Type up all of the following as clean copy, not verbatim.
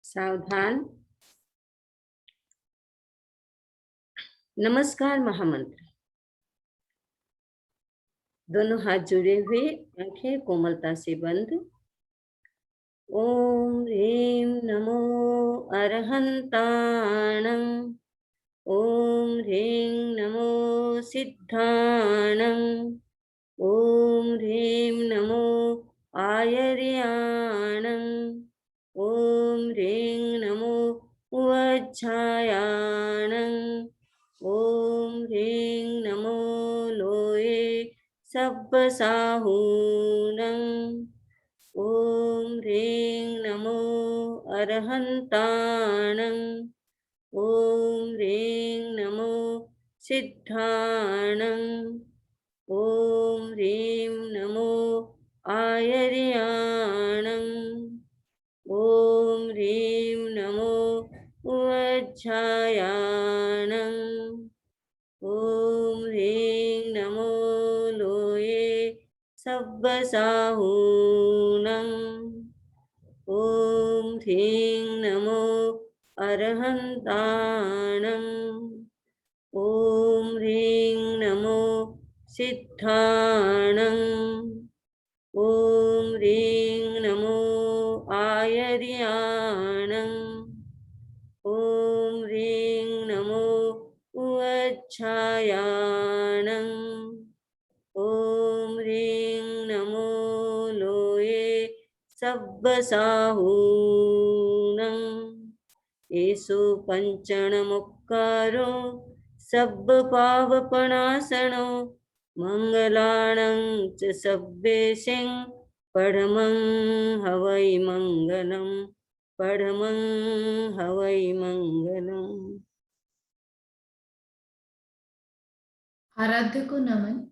सावधान। नमस्कार महामंत्र। दोनों हाथ जुड़े हुए, आंखें कोमलता से बंद। ओम ह्रीं नमो अरहंताणं। ओम ह्रीं नमो सिद्धाणं। ओम ह्रीं नमो आयर्याणं। ओम ह्रीं नमो वज्झायाणं। ओम ह्रीं नमो लोये सब्बसाहूनं। ओम ह्रीं नमो अरहंताणं। ओम ह्रीं नमो सिद्धाणं। ओम ह्रीं नमो आयर्याणं। ओम ह्रीं नमो वज्झायाणं। ओम ह्रीं नमो लोये सब्बसाहूनं। ओम ह्रीं नमो अरहंताणं। ओम ह्रीं नमो सिद्धाणं। ओम ह्रीं नमो आयर्याणं। ओम ह्रीं नमो वज्झायाणं। ओम ह्रीं नमो लोये सब्बसाहूनं। येषु पंचणमुक्कारो सब्बपावपणासनो मंगलानं च सब्बेशिं परमं हवै मंगलम्। परमं हवै मंगलम्। आराध्य को नमन,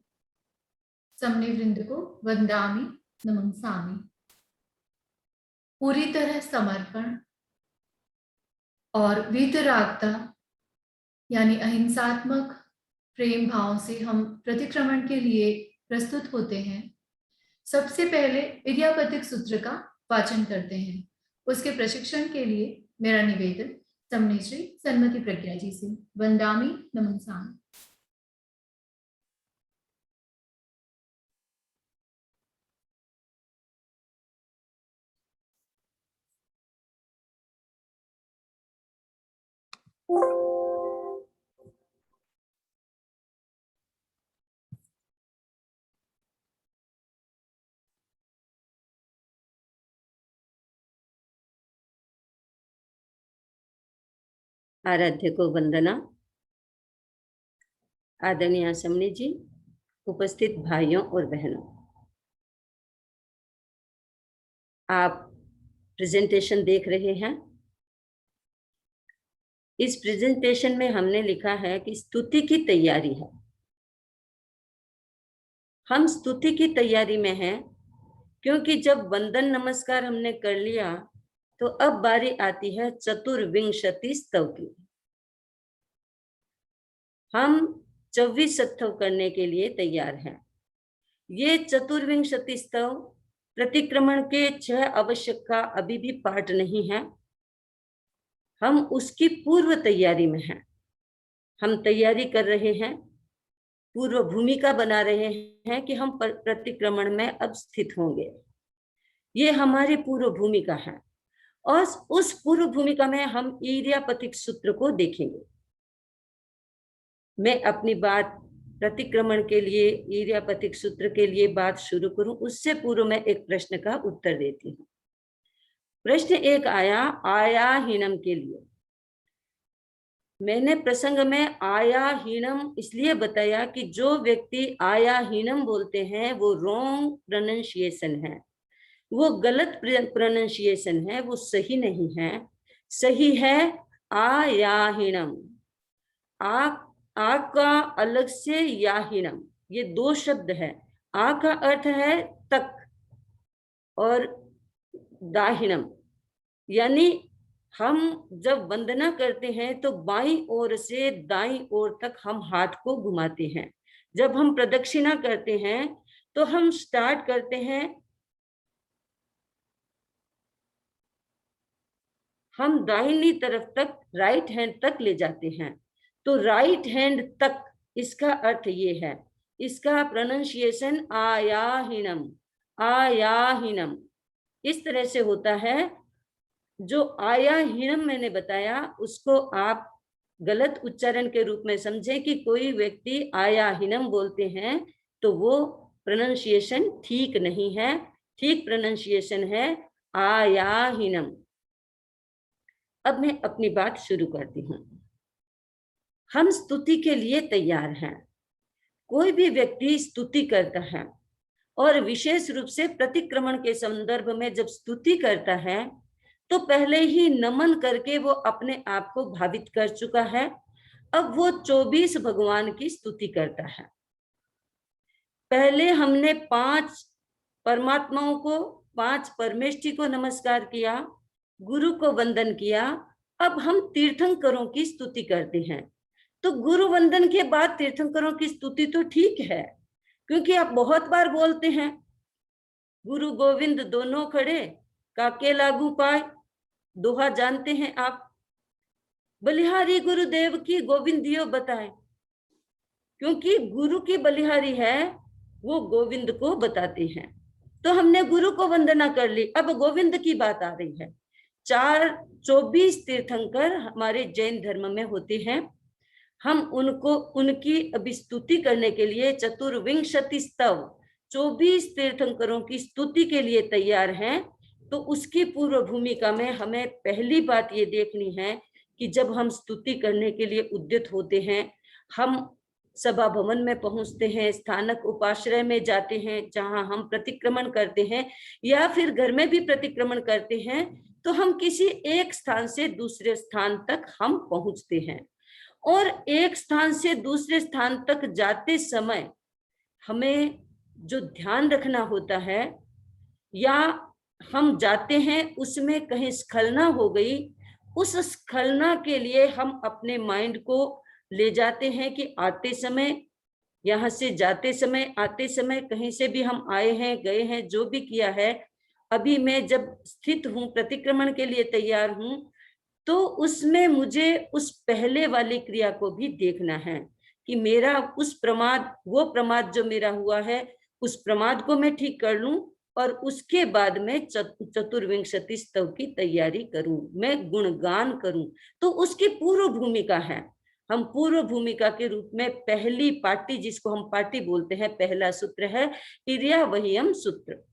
समने वृंद को वंदामि नमंसामि। पूरी तरह समर्पण और वीतरागता यानी अहिंसात्मक प्रेम भाव से हम प्रतिक्रमण के लिए प्रस्तुत होते हैं। सबसे पहले इडियापतिक सूत्र का वाचन करते हैं। उसके प्रशिक्षण के लिए मेरा निवेदन समने श्री सन्मति प्रज्ञा जी से। वंदामि नमंसामि। आराध्य को वंदना। आदरणीय समनी जी, उपस्थित भाइयों और बहनों, आप प्रेजेंटेशन देख रहे हैं। इस प्रेजेंटेशन में हमने लिखा है कि स्तुति की तैयारी है। हम स्तुति की तैयारी में हैं क्योंकि जब वंदन नमस्कार हमने कर लिया तो अब बारी आती है चतुर्विंशति स्तव की। हम 24 स्तव करने के लिए तैयार हैं। ये चतुर्विंशति स्तव प्रतिक्रमण के 6 आवश्यक का अभी भी पाठ नहीं है। हम उसकी पूर्व तैयारी में हैं। हम तैयारी कर रहे हैं, पूर्व भूमिका बना रहे हैं कि हम प्रतिक्रमण में अब स्थित होंगे। ये हमारी पूर्व भूमिका है और उस पूर्व भूमिका में हम इडियापतिक सूत्र को देखेंगे। मैं अपनी बात प्रतिक्रमण के लिए इडियापतिक सूत्र के लिए बात शुरू करूं उससे पूर्व मैं एक प्रश्न का उत्तर देती हूं। प्रश्न एक आया आयाहीनम के लिए। मैंने प्रसंग में आयाहीनम इसलिए बताया कि जो व्यक्ति आयाहीनम बोलते हैं वो रॉन्ग प्रोनाउंसिएशन है, वो गलत प्रोनाउंसिएशन है, वो सही नहीं है। सही है आयाहीनम। आ का अलग से याहीनम, ये 2 शब्द है। आ का अर्थ है तक और दाहिनम, यानी हम जब वंदना करते हैं तो बाईं ओर से दाईं ओर तक हम हाथ को घुमाते हैं। जब हम प्रदक्षिणा करते हैं तो हम स्टार्ट करते हैं हम दाहिनी तरफ तक, राइट हैंड तक ले जाते हैं। तो राइट हैंड तक, इसका अर्थ ये है, इसका प्रोनाउंसिएशन आयाहीनम, आयाहीनम इस तरह से होता है। जो आयाहीनम मैंने बताया उसको आप गलत उच्चारण के रूप में समझें कि कोई व्यक्ति आयाहीनम बोलते हैं तो वो प्रोनाउंसिएशन ठीक नहीं है। ठीक प्रोनाउंसिएशन है आयाहीनम। अब मैं अपनी बात शुरू करती हूँ। हम स्तुति के लिए तैयार हैं। कोई भी व्यक्ति स्तुति करता है और विशेष रूप से प्रतिक्रमण के संदर्भ में जब स्तुति करता है तो पहले ही नमन करके वो अपने आप को भावित कर चुका है। अब वो 24 भगवान की स्तुति करता है। पहले हमने 5 परमात्माओं को, 5 परमेष्ठी को नमस्कार किया, गुरु को वंदन किया। अब हम तीर्थंकरों की स्तुति करते हैं। तो गुरु वंदन के बाद तीर्थंकरों की स्तुति तो ठीक है, क्योंकि आप बहुत बार बोलते हैं गुरु गोविंद दोनों खड़े, काके लागू पाए, दोहा जानते हैं आप। बलिहारी गुरुदेव की गोविंदियो बताए, क्योंकि गुरु की बलिहारी है वो गोविंद को बताते हैं। तो हमने गुरु को वंदना कर ली, अब गोविंद की बात आ रही है। 24 तीर्थंकर हमारे जैन धर्म में होते हैं। हम उनको, उनकी अभी स्तुति करने के लिए चतुर्विंशति स्तव, 24 तीर्थंकरों की स्तुति के लिए तैयार हैं। तो उसकी पूर्व भूमिका में हमें पहली बात ये देखनी है कि जब हम स्तुति करने के लिए उद्यत होते हैं, हम सभा भवन में पहुंचते हैं, स्थानक उपाश्रय में जाते हैं जहां हम प्रतिक्रमण करते हैं, या फिर घर में भी प्रतिक्रमण करते हैं, तो हम किसी एक स्थान से दूसरे स्थान तक हम पहुंचते हैं। और एक स्थान से दूसरे स्थान तक जाते समय हमें जो ध्यान रखना होता है, या हम जाते हैं उसमें कहीं स्खलना हो गई, उस स्खलना के लिए हम अपने माइंड को ले जाते हैं कि आते समय, यहाँ से जाते समय, आते समय, कहीं से भी हम आए हैं, गए हैं, जो भी किया है, अभी मैं जब स्थित हूँ, प्रतिक्रमण के लिए तैयार हूँ, तो उसमें मुझे उस पहले वाली क्रिया को भी देखना है कि मेरा उस प्रमाद, वो प्रमाद जो मेरा हुआ है, उस प्रमाद को मैं ठीक कर लूं और उसके बाद में चतुर्विंशति स्तव की तैयारी करूं, मैं गुणगान करूं। तो उसकी पूर्व भूमिका है। हम पूर्व भूमिका के रूप में पहली पाटी, जिसको हम पाटी बोलते हैं, पहला सूत्र है इर्यावह्यम सूत्र।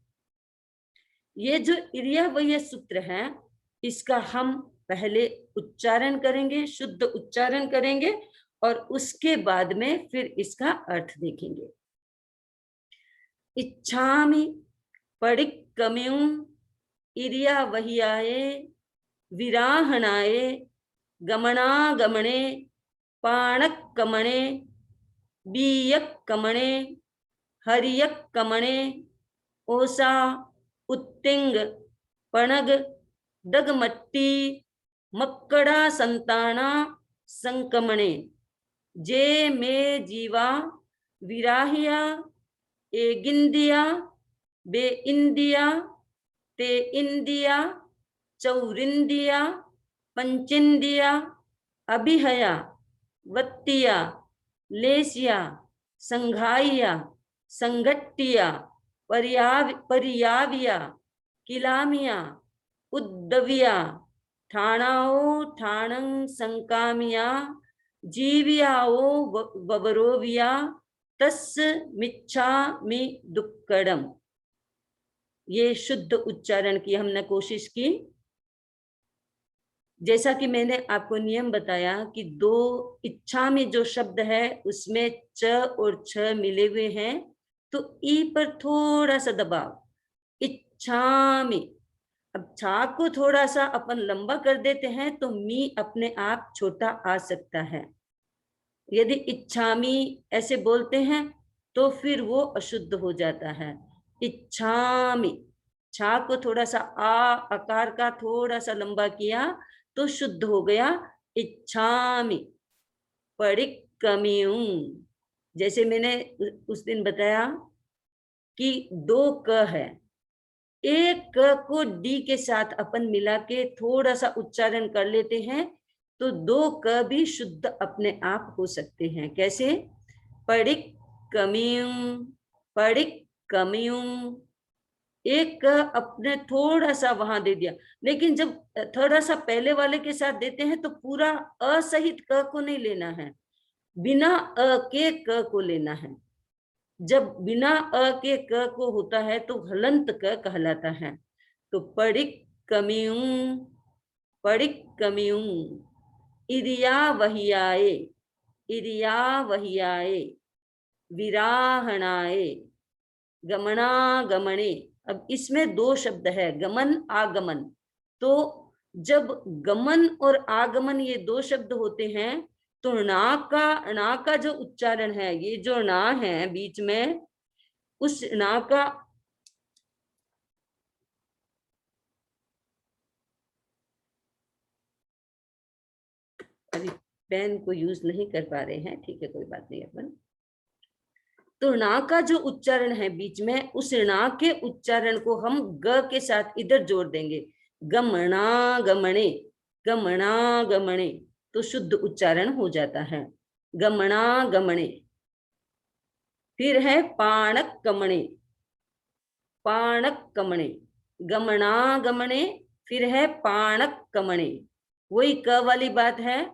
ये जो इर्यावह्य सूत्र है, इसका हम पहले उच्चारण करेंगे, शुद्ध उच्चारण करेंगे, और उसके बाद में फिर इसका अर्थ देखेंगे। इच्छामि पडिक्कम्युं इर्यावह्याय विराहणाय गमनागमने पाणक्कमणे बीयक्कमणे हरियक्कमणे ओसा उत्तिंग पणग दगमट्टी मक्कड़ा संताना संकमणे जे में जीवा विराहिया एगिंदिया बे इंदिया ते इंदिया चौरिंदिया पंचिंदिया अभिहया वत्तिया लेसिया संघाइया संगट्टिया परियाविया किलामिया उद्दविया ठाणाओ ठाणं संकामिया जीवियाओ वबरोविया तस् मिच्छामि दुक्कडम। ये शुद्ध उच्चारण की हमने कोशिश की। जैसा कि मैंने आपको नियम बताया कि 2 इच्छा में जो शब्द है उसमें च और छ मिले हुए हैं, तो ई पर थोड़ा सा दबाव, इच्छा में। अब छा को थोड़ा सा अपन लंबा कर देते हैं तो मी अपने आप छोटा आ सकता है। यदि इच्छामी ऐसे बोलते हैं तो फिर वो अशुद्ध हो जाता है। इच्छामी, छा को थोड़ा सा आ आकार का थोड़ा सा लंबा किया तो शुद्ध हो गया इच्छामि पडिक्कम्युं। जैसे मैंने उस दिन बताया कि 2 क है, एक क को डी के साथ अपन मिला के थोड़ा सा उच्चारण कर लेते हैं तो दो क भी शुद्ध अपने आप हो सकते हैं। कैसे? पड़िक कमियुं, पड़िक कमियुं। एक क अपने थोड़ा सा वहां दे दिया, लेकिन जब थोड़ा सा पहले वाले के साथ देते हैं तो पूरा अ सहित क को नहीं लेना है, बिना अ के क को लेना है। जब बिना अ के क को होता है तो हलंत क कहलाता है। तो पड़िक कमियुं, पड़िक कमियुं। Urea वहियाए, urea वहियाए, विराहणाए, गमनागमने। अब इसमें दो शब्द है, गमन आगमन। तो जब गमन और आगमन ये दो शब्द होते हैं तो ना का जो उच्चारण है, ये जो ना है बीच में, उस ना का अभी पेन को यूज नहीं कर पा रहे हैं, ठीक है कोई बात नहीं। अपन तो ना का जो उच्चारण है बीच में, उस ना के उच्चारण को हम ग के साथ इधर जोड़ देंगे, गमना गमणे, गमना गमणे, तो शुद्ध उच्चारण हो जाता है, गमना गमणे। फिर है पाणक कमणे, पाणक कमणे, गमना गमणे, फिर है पाणक कमणे। वही क वाली बात है,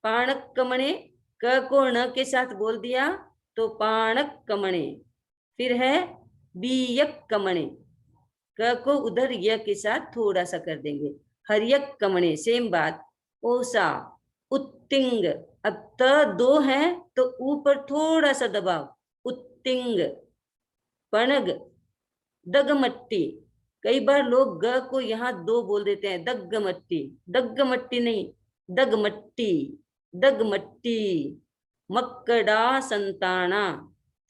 पाणक कमणे, क को न के साथ बोल दिया तो पाणक कमणे। फिर है बीयक कमणे, क को उधर य के साथ थोड़ा सा कर देंगे, हरियक कमणे, सेम बात। ओसा, उत्तिंग। अब त दो है तो ऊपर थोड़ा सा दबाव, उत्तिंग। पणग, दगमट्टी। कई बार लोग ग को यहाँ दो बोल देते हैं, दग्गमट्टी, दग्गमट्टी नहीं, दगमट्टी, दगमट्टी। मक्कड़ा संताना,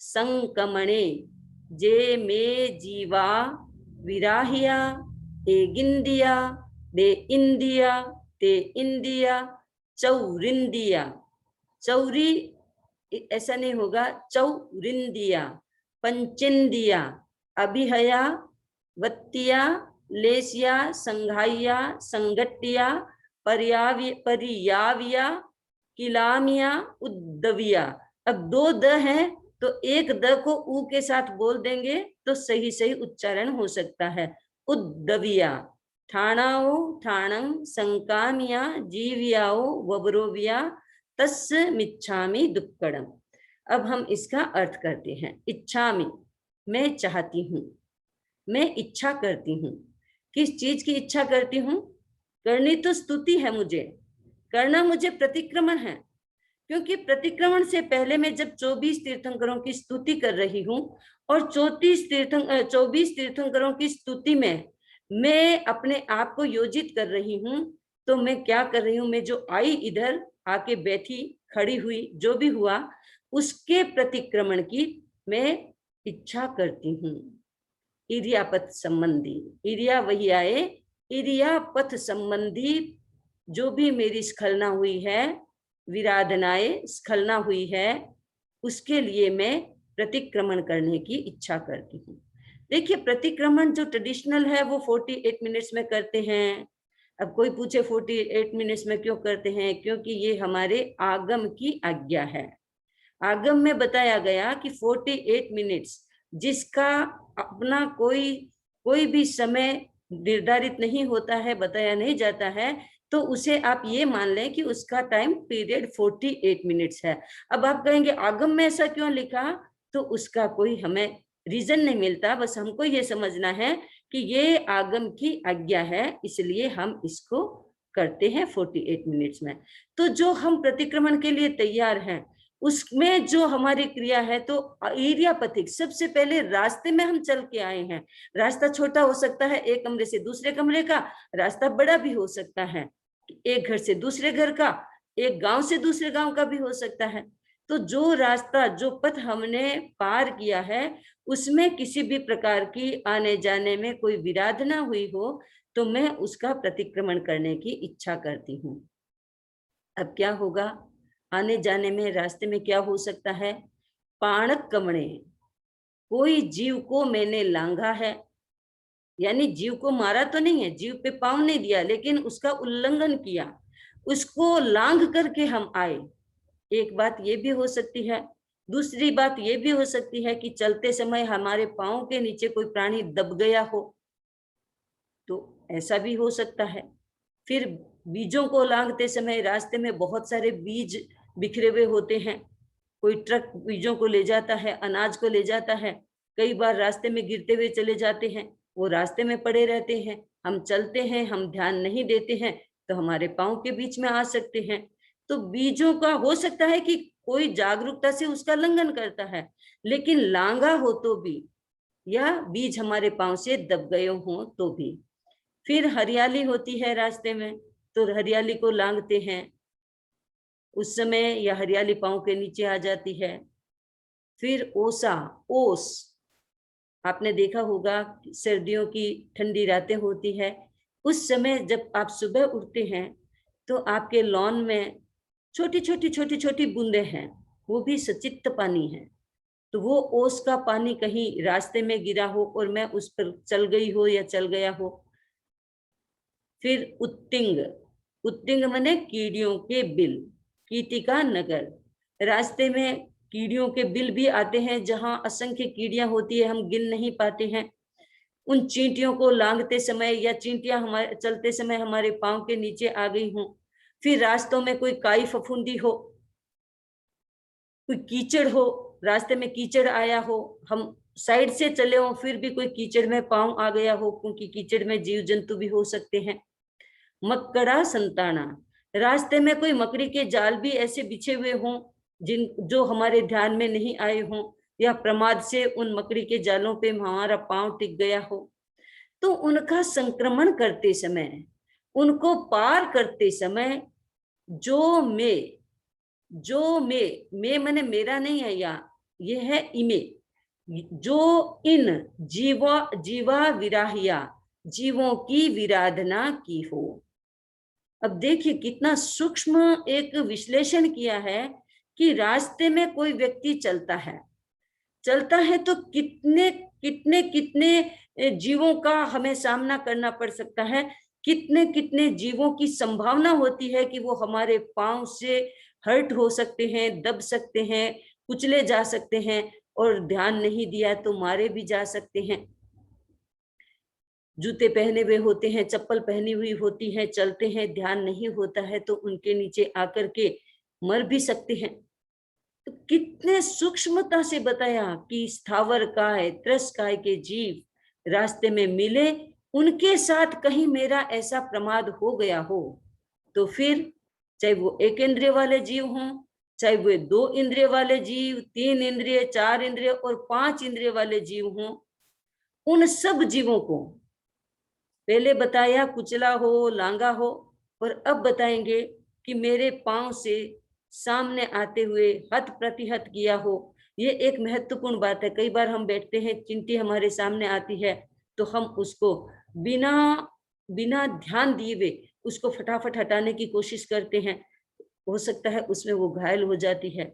संकमणे, जे में जीवा, विराहिया, एगिंदिया, दे इंदिया, ते इंदिया, चौरिंदिया। चौरी ऐसा नहीं होगा, चौरिंदिया, पंचिंदिया, अभिहया, वत्तिया, लेसिया, संघाइया, संगट्टिया, परियाविया, किलामिया, उद्दविया। अब दो द हैं तो एक द को ऊ के साथ बोल देंगे तो सही सही उच्चारण हो सकता है, उद्दविया। ठाणाओ, ठाणं, संकामिया, जीवियाओ, वबरोविया, तस्य मिच्छामि दुक्कड़म। अब हम इसका अर्थ करते हैं। इच्छामि, मैं चाहती हूं, मैं इच्छा करती हूँ। किस चीज की इच्छा करती हूँ? करनी तो स्तुति है मुझे, करना मुझे प्रतिक्रमण है। क्योंकि प्रतिक्रमण से पहले मैं जब 24 तीर्थंकरों की स्तुति कर रही हूँ और 24 तीर्थंकरों की स्तुति में मैं अपने आप को योजित कर रही हूँ, तो मैं क्या कर रही हूँ, मैं जो आई इधर आके बैठी, खड़ी हुई, जो भी हुआ, उसके प्रतिक्रमण की मैं इच्छा करती हूँ। इरियापथ संबंधी, इरिया वही आए, इरियापथ संबंधी जो भी मेरी स्खलना हुई है, विराधनाएं स्खलना हुई है, उसके लिए मैं प्रतिक्रमण करने की इच्छा करती हूँ। देखिए प्रतिक्रमण जो ट्रेडिशनल है वो 48 मिनट्स में करते हैं। अब कोई पूछे 48 मिनट्स में क्यों करते हैं? क्योंकि ये हमारे आगम की आज्ञा है। आगम में बताया गया कि 48 मिनट्स, जिसका अपना कोई भी समय निर्धारित नहीं होता है, बताया नहीं जाता है, तो उसे आप ये मान लें कि उसका टाइम पीरियड 48 मिनट्स है। अब आप कहेंगे आगम में ऐसा क्यों लिखा? तो उसका कोई हमें रीजन नहीं मिलता, बस हमको ये समझना है कि ये आगम की आज्ञा है, इसलिए हम इसको करते हैं 48 मिनट्स में। तो जो हम प्रतिक्रमण के लिए तैयार हैं, उसमें जो हमारी क्रिया है, तो एरिया पथिक, सबसे पहले रास्ते में हम चल के आए हैं। रास्ता छोटा हो सकता है, एक कमरे से दूसरे कमरे का, रास्ता बड़ा भी हो सकता है, एक घर से दूसरे घर का, एक गांव से दूसरे गांव का भी हो सकता है। तो जो रास्ता, जो पथ हमने पार किया है, उसमें किसी भी प्रकार की आने जाने में कोई विराध ना हुई हो, तो मैं उसका प्रतिक्रमण करने की इच्छा करती हूँ। अब क्या होगा? आने जाने में रास्ते में क्या हो सकता है? पाणक कमणे, कोई जीव को मैंने लांघा है, यानी जीव को मारा तो नहीं है, जीव पे पाँव नहीं दिया, लेकिन उसका उल्लंघन किया, उसको लांघ करके हम आए। एक बात ये भी हो सकती है। दूसरी बात ये भी हो सकती है कि चलते समय हमारे पाँव के नीचे कोई प्राणी दब गया हो, तो ऐसा भी हो सकता है। फिर बीजों को लांघते समय रास्ते में बहुत सारे बीज बिखरे हुए होते हैं, कोई ट्रक बीजों को ले जाता है, अनाज को ले जाता है, कई बार रास्ते में गिरते हुए चले जाते हैं, वो रास्ते में पड़े रहते हैं, हम चलते हैं, हम ध्यान नहीं देते हैं, तो हमारे पाँव के बीच में आ सकते हैं। तो बीजों का हो सकता है कि कोई जागरूकता से उसका लंघन करता है, लेकिन लांगा हो तो भी, या बीज हमारे पाँव से दब गए हों तो भी। फिर हरियाली होती है रास्ते में, तो हरियाली को लांघते हैं, उस समय यह हरियाली पाँव के नीचे आ जाती है। फिर ओसा, ओस, आपने देखा होगा सर्दियों की ठंडी रातें होती है, उस समय जब आप सुबह उठते हैं तो आपके लॉन में छोटी छोटी छोटी छोटी बूंदे हैं, वो भी सचित्त पानी है। तो वो ओस का पानी कहीं रास्ते में गिरा हो और मैं उस पर चल गई हो या चल गया हो। फिर उत्तिंग, उत्तिंग माने कीड़ियों के बिल, कीटिका नगर, रास्ते में कीड़ियों के बिल भी आते हैं, जहां असंख्य कीड़ियां होती है, हम गिन नहीं पाते हैं। उन चींटियों को लांघते समय या चींटियां हमारे चलते समय हमारे पांव के नीचे आ गई हों। फिर रास्तों में कोई काई फफूंदी हो, कोई कीचड़ हो, रास्ते में कीचड़ आया हो, हम साइड से चले हो फिर भी कोई कीचड़ में पांव आ गया हो, क्योंकि कीचड़ में जीव जंतु भी हो सकते हैं। मकड़ा संताना, रास्ते में कोई मकड़ी के जाल भी ऐसे बिछे हुए हों जिन जो हमारे ध्यान में नहीं आए हों, या प्रमाद से उन मकड़ी के जालों पे हमारा पांव टिक गया हो, तो उनका संक्रमण करते समय, उनको पार करते समय जो मैं माने मेरा नहीं है, या ये है इमे, जो इन जीवा विराहिया, जीवों की विराधना की हो। अब देखिए कितना सूक्ष्म एक विश्लेषण किया है कि रास्ते में कोई व्यक्ति चलता है तो कितने कितने कितने जीवों का हमें सामना करना पड़ सकता है, कितने कितने जीवों की संभावना होती है कि वो हमारे पांव से हर्ट हो सकते हैं, दब सकते हैं, कुचले जा सकते हैं, और ध्यान नहीं दिया तो मारे भी जा सकते हैं। जूते पहने हुए होते हैं, चप्पल पहनी हुई होती है, चलते हैं, ध्यान नहीं होता है तो उनके नीचे आकर के मर भी सकते हैं। तो कितने सूक्ष्मता से बताया कि स्थावर काय, त्रस्काय के जीव रास्ते में मिले, उनके साथ कहीं मेरा ऐसा प्रमाद हो गया हो, तो फिर चाहे वो एक इंद्रिय वाले जीव हों, चाहे वो 2 इंद्रिय वाले जीव, 3 इंद्रिय, 4 इंद्रिय और 5 इंद्रिय वाले जीव हों, उन सब जीवों को पहले बताया कुचला हो, लांगा हो, और अब बताएंगे कि मेरे पांव से सामने आते हुए हत प्रतिहत किया हो। ये एक महत्वपूर्ण बात है। कई बार हम बैठते हैं, चिंटी हमारे सामने आती है तो हम उसको बिना बिना ध्यान दिए हुए उसको फटाफट हटाने की कोशिश करते हैं, हो सकता है उसमें वो घायल हो जाती है।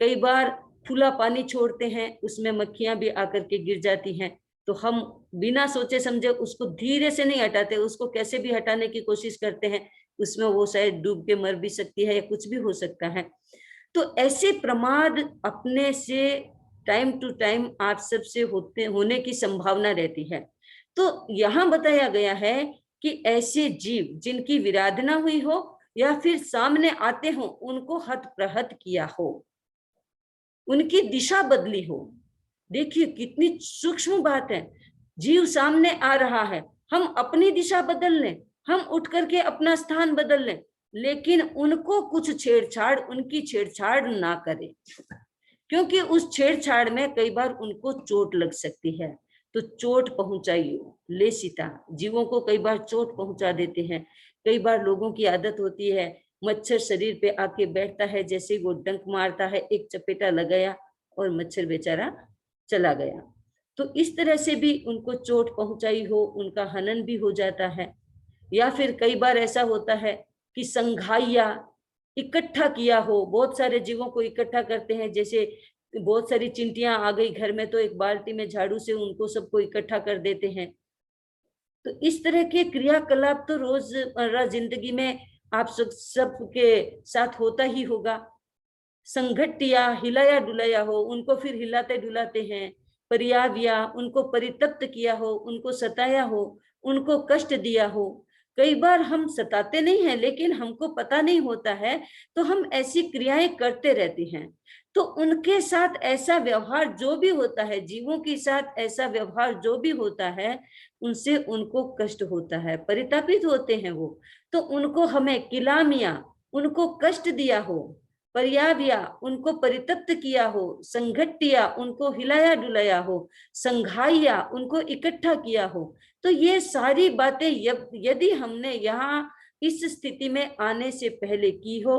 कई बार खुला पानी छोड़ते हैं, उसमें मक्खियां भी आकर के गिर जाती हैं, तो हम बिना सोचे समझे उसको धीरे से नहीं हटाते, उसको कैसे भी हटाने की कोशिश करते हैं, उसमें वो शायद डूब के मर भी सकती है या कुछ भी हो सकता है। तो ऐसे प्रमाद अपने से टाइम टू टाइम आप सबसे होने की संभावना रहती है। तो यहाँ बताया गया है कि ऐसे जीव जिनकी विराधना हुई हो या फिर सामने आते हो, उनको हत प्रहत किया हो, उनकी दिशा बदली हो। देखिए कितनी सूक्ष्म बात है। जीव सामने आ रहा है, हम अपनी दिशा बदल लें, हम उठ करके अपना स्थान बदल लें, लेकिन उनको कुछ छेड़छाड़, उनकी छेड़छाड़ ना करें, क्योंकि उस छेड़छाड़ में कई बार उनको चोट लग सकती है। तो चोट पहुंचाइए, लेसिता जीवों को कई बार चोट पहुंचा देते हैं। कई बार लोगों की आदत होती है, मच्छर शरीर पे आके बैठता है, जैसे वो डंक मारता है, एक चपेटा लगाया और मच्छर बेचारा चला गया। तो इस तरह से भी उनको चोट पहुंचाई हो, उनका हनन भी हो जाता है। या फिर कई बार ऐसा होता है कि संघाइया इकट्ठा किया हो, बहुत सारे जीवों को इकट्ठा करते हैं, जैसे बहुत सारी चिंटियां आ गई घर में तो एक बाल्टी में झाड़ू से उनको सबको इकट्ठा कर देते हैं। तो इस तरह के क्रियाकलाप तो रोजमर्रा जिंदगी में आप सबके साथ होता ही होगा। संघटिया, हिलाया डुलाया हो, उनको फिर हिलाते डुलाते हैं। परियाविया, उनको परितप्त किया हो, उनको सताया हो, उनको कष्ट दिया हो। कई बार हम सताते नहीं हैं, लेकिन हमको पता नहीं होता है, तो हम ऐसी क्रियाएं करते रहते हैं। तो उनके साथ ऐसा व्यवहार जो भी होता है, जीवों के साथ ऐसा व्यवहार जो भी होता है, उनसे उनको कष्ट होता है, परितापित होते हैं वो। तो उनको हमें किलामिया, उनको कष्ट दिया हो, पर्याव्या, उनको परितप्त किया हो, संघटिया, उनको हिलाया डुलाया हो, संघाइया, उनको इकट्ठा किया हो। तो ये सारी बातें यदि हमने यहाँ इस स्थिति में आने से पहले की हो,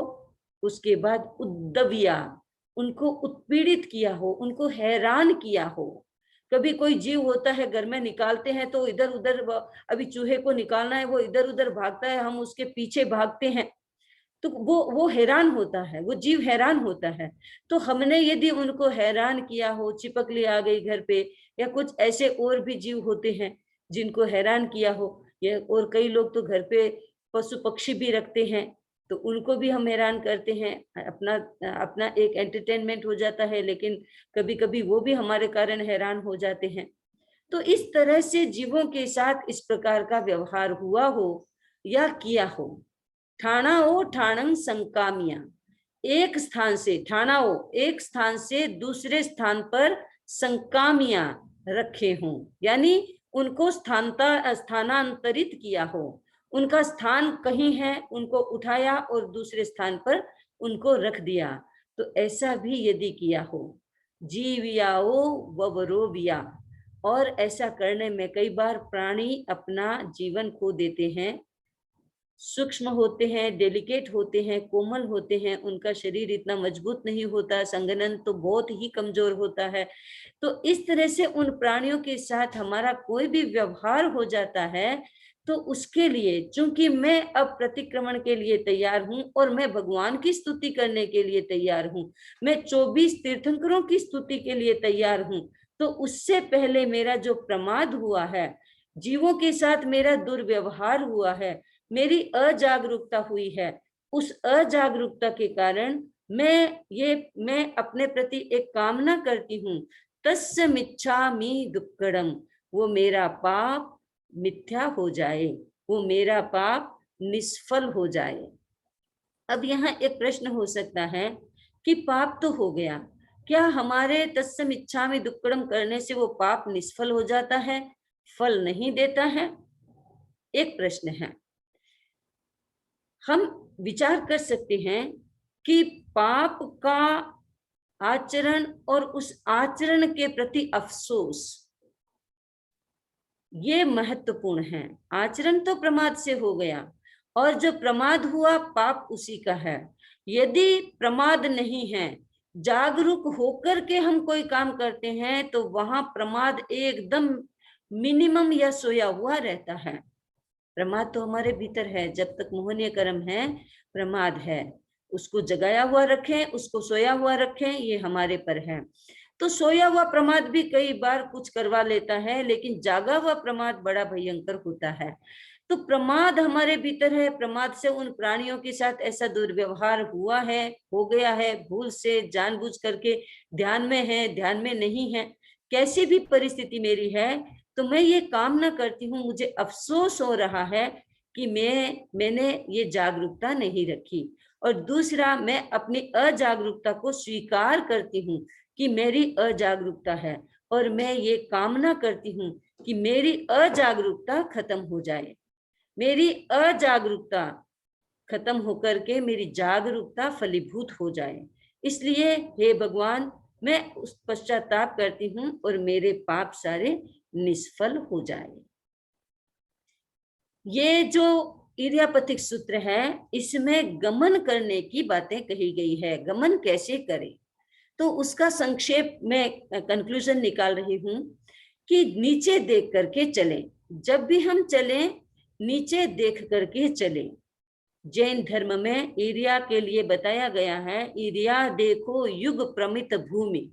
उसके बाद उद्दविया, उनको उत्पीड़ित किया हो, उनको हैरान किया हो। कभी कोई जीव होता है, घर में निकालते हैं तो इधर उधर, अभी चूहे को निकालना है, वो इधर उधर भागता है, हम उसके पीछे भागते हैं, तो वो हैरान होता है, वो जीव हैरान होता है। तो हमने यदि उनको हैरान किया हो, चिपकली आ गई घर पे, या कुछ ऐसे और भी जीव होते हैं जिनको हैरान किया हो, या और कई लोग तो घर पे पशु पक्षी भी रखते हैं, तो उनको भी हम हैरान करते हैं। अपना अपना एक एंटरटेनमेंट हो जाता है, लेकिन कभी कभी वो भी हमारे कारण हैरान हो जाते हैं। तो इस तरह से जीवों के साथ इस प्रकार का व्यवहार हुआ हो या किया हो। ठाणाओ ठाणं संकामिया, एक स्थान से, ठाणाओ, एक स्थान से दूसरे स्थान पर संकामिया, रखे हों, यानी उनको स्थानांतरित किया हो। उनका स्थान कहीं है, उनको उठाया और दूसरे स्थान पर उनको रख दिया। तो ऐसा भी यदि किया हो। जीवियाओ ववरोविया, और ऐसा करने में कई बार प्राणी अपना जीवन खो देते हैं। सूक्ष्म होते हैं, डेलिकेट होते हैं, कोमल होते हैं, उनका शरीर इतना मजबूत नहीं होता, संघनन तो बहुत ही कमजोर होता है। तो इस तरह से उन प्राणियों के साथ हमारा कोई भी व्यवहार हो जाता है, तो उसके लिए, चूंकि मैं अब प्रतिक्रमण के लिए तैयार हूं और मैं भगवान की स्तुति करने के लिए तैयार हूं, मैं 24 तीर्थंकरों की स्तुति के लिए तैयार हूं, तो उससे पहले मेरा जो प्रमाद हुआ है, जीवों के साथ मेरा दुर्व्यवहार हुआ है, मेरी अजागरूकता हुई है, उस अजागरूकता के कारण मैं अपने प्रति एक कामना करती हूँ, तस्य मिच्छामि दुक्कड़म, वो मेरा पाप मिथ्या हो जाए, वो मेरा पाप निष्फल हो जाए। अब यहाँ एक प्रश्न हो सकता है कि पाप तो हो गया, क्या हमारे तस्य मिच्छामि दुक्कड़म करने से वो पाप निष्फल हो जाता है, फल नहीं देता है? एक प्रश्न है। हम विचार कर सकते हैं कि पाप का आचरण और उस आचरण के प्रति अफसोस, ये महत्वपूर्ण है। आचरण तो प्रमाद से हो गया, और जो प्रमाद हुआ पाप उसी का है। यदि प्रमाद नहीं है, जागरूक होकर के हम कोई काम करते हैं, तो वहां प्रमाद एकदम मिनिमम या सोया हुआ रहता है। प्रमाद तो हमारे भीतर है, जब तक मोहनीय कर्म है प्रमाद है। उसको जगाया हुआ रखें, उसको सोया हुआ रखें, ये हमारे पर है। तो सोया हुआ प्रमाद भी कई बार कुछ करवा लेता है, लेकिन जागा हुआ प्रमाद बड़ा भयंकर होता है। तो प्रमाद हमारे भीतर है। प्रमाद से उन प्राणियों के साथ ऐसा दुर्व्यवहार हुआ है, हो गया है, भूल से, जानबूझ करके, ध्यान में है, ध्यान में नहीं है, कैसी भी परिस्थिति मेरी है, तो मैं ये कामना करती हूँ, मुझे अफसोस हो रहा है कि मैंने ये जागरूकता नहीं रखी। और दूसरा, मैं अपनी अजागरूकता को स्वीकार करती हूँ कि मेरी अजागरूकता है, और मैं ये कामना करती हूँ कि मेरी अजागरूकता खत्म हो जाए, मेरी अजागरूकता खत्म होकर के मेरी जागरूकता फलीभूत हो जाए। इसलिए हे भगवान, मैं उस पश्चाताप करती हूँ और मेरे पाप सारे निष्फल हो जाए। ये जो इर्यापथिक सूत्र है, इसमें गमन करने की बातें कही गई है। गमन कैसे करें, तो उसका संक्षेप में कंक्लूजन निकाल रही हूं कि नीचे देख करके चलें। जब भी हम चलें, नीचे देख करके चलें। जैन धर्म में इर्या के लिए बताया गया है, इर्या देखो युग प्रमित भूमि।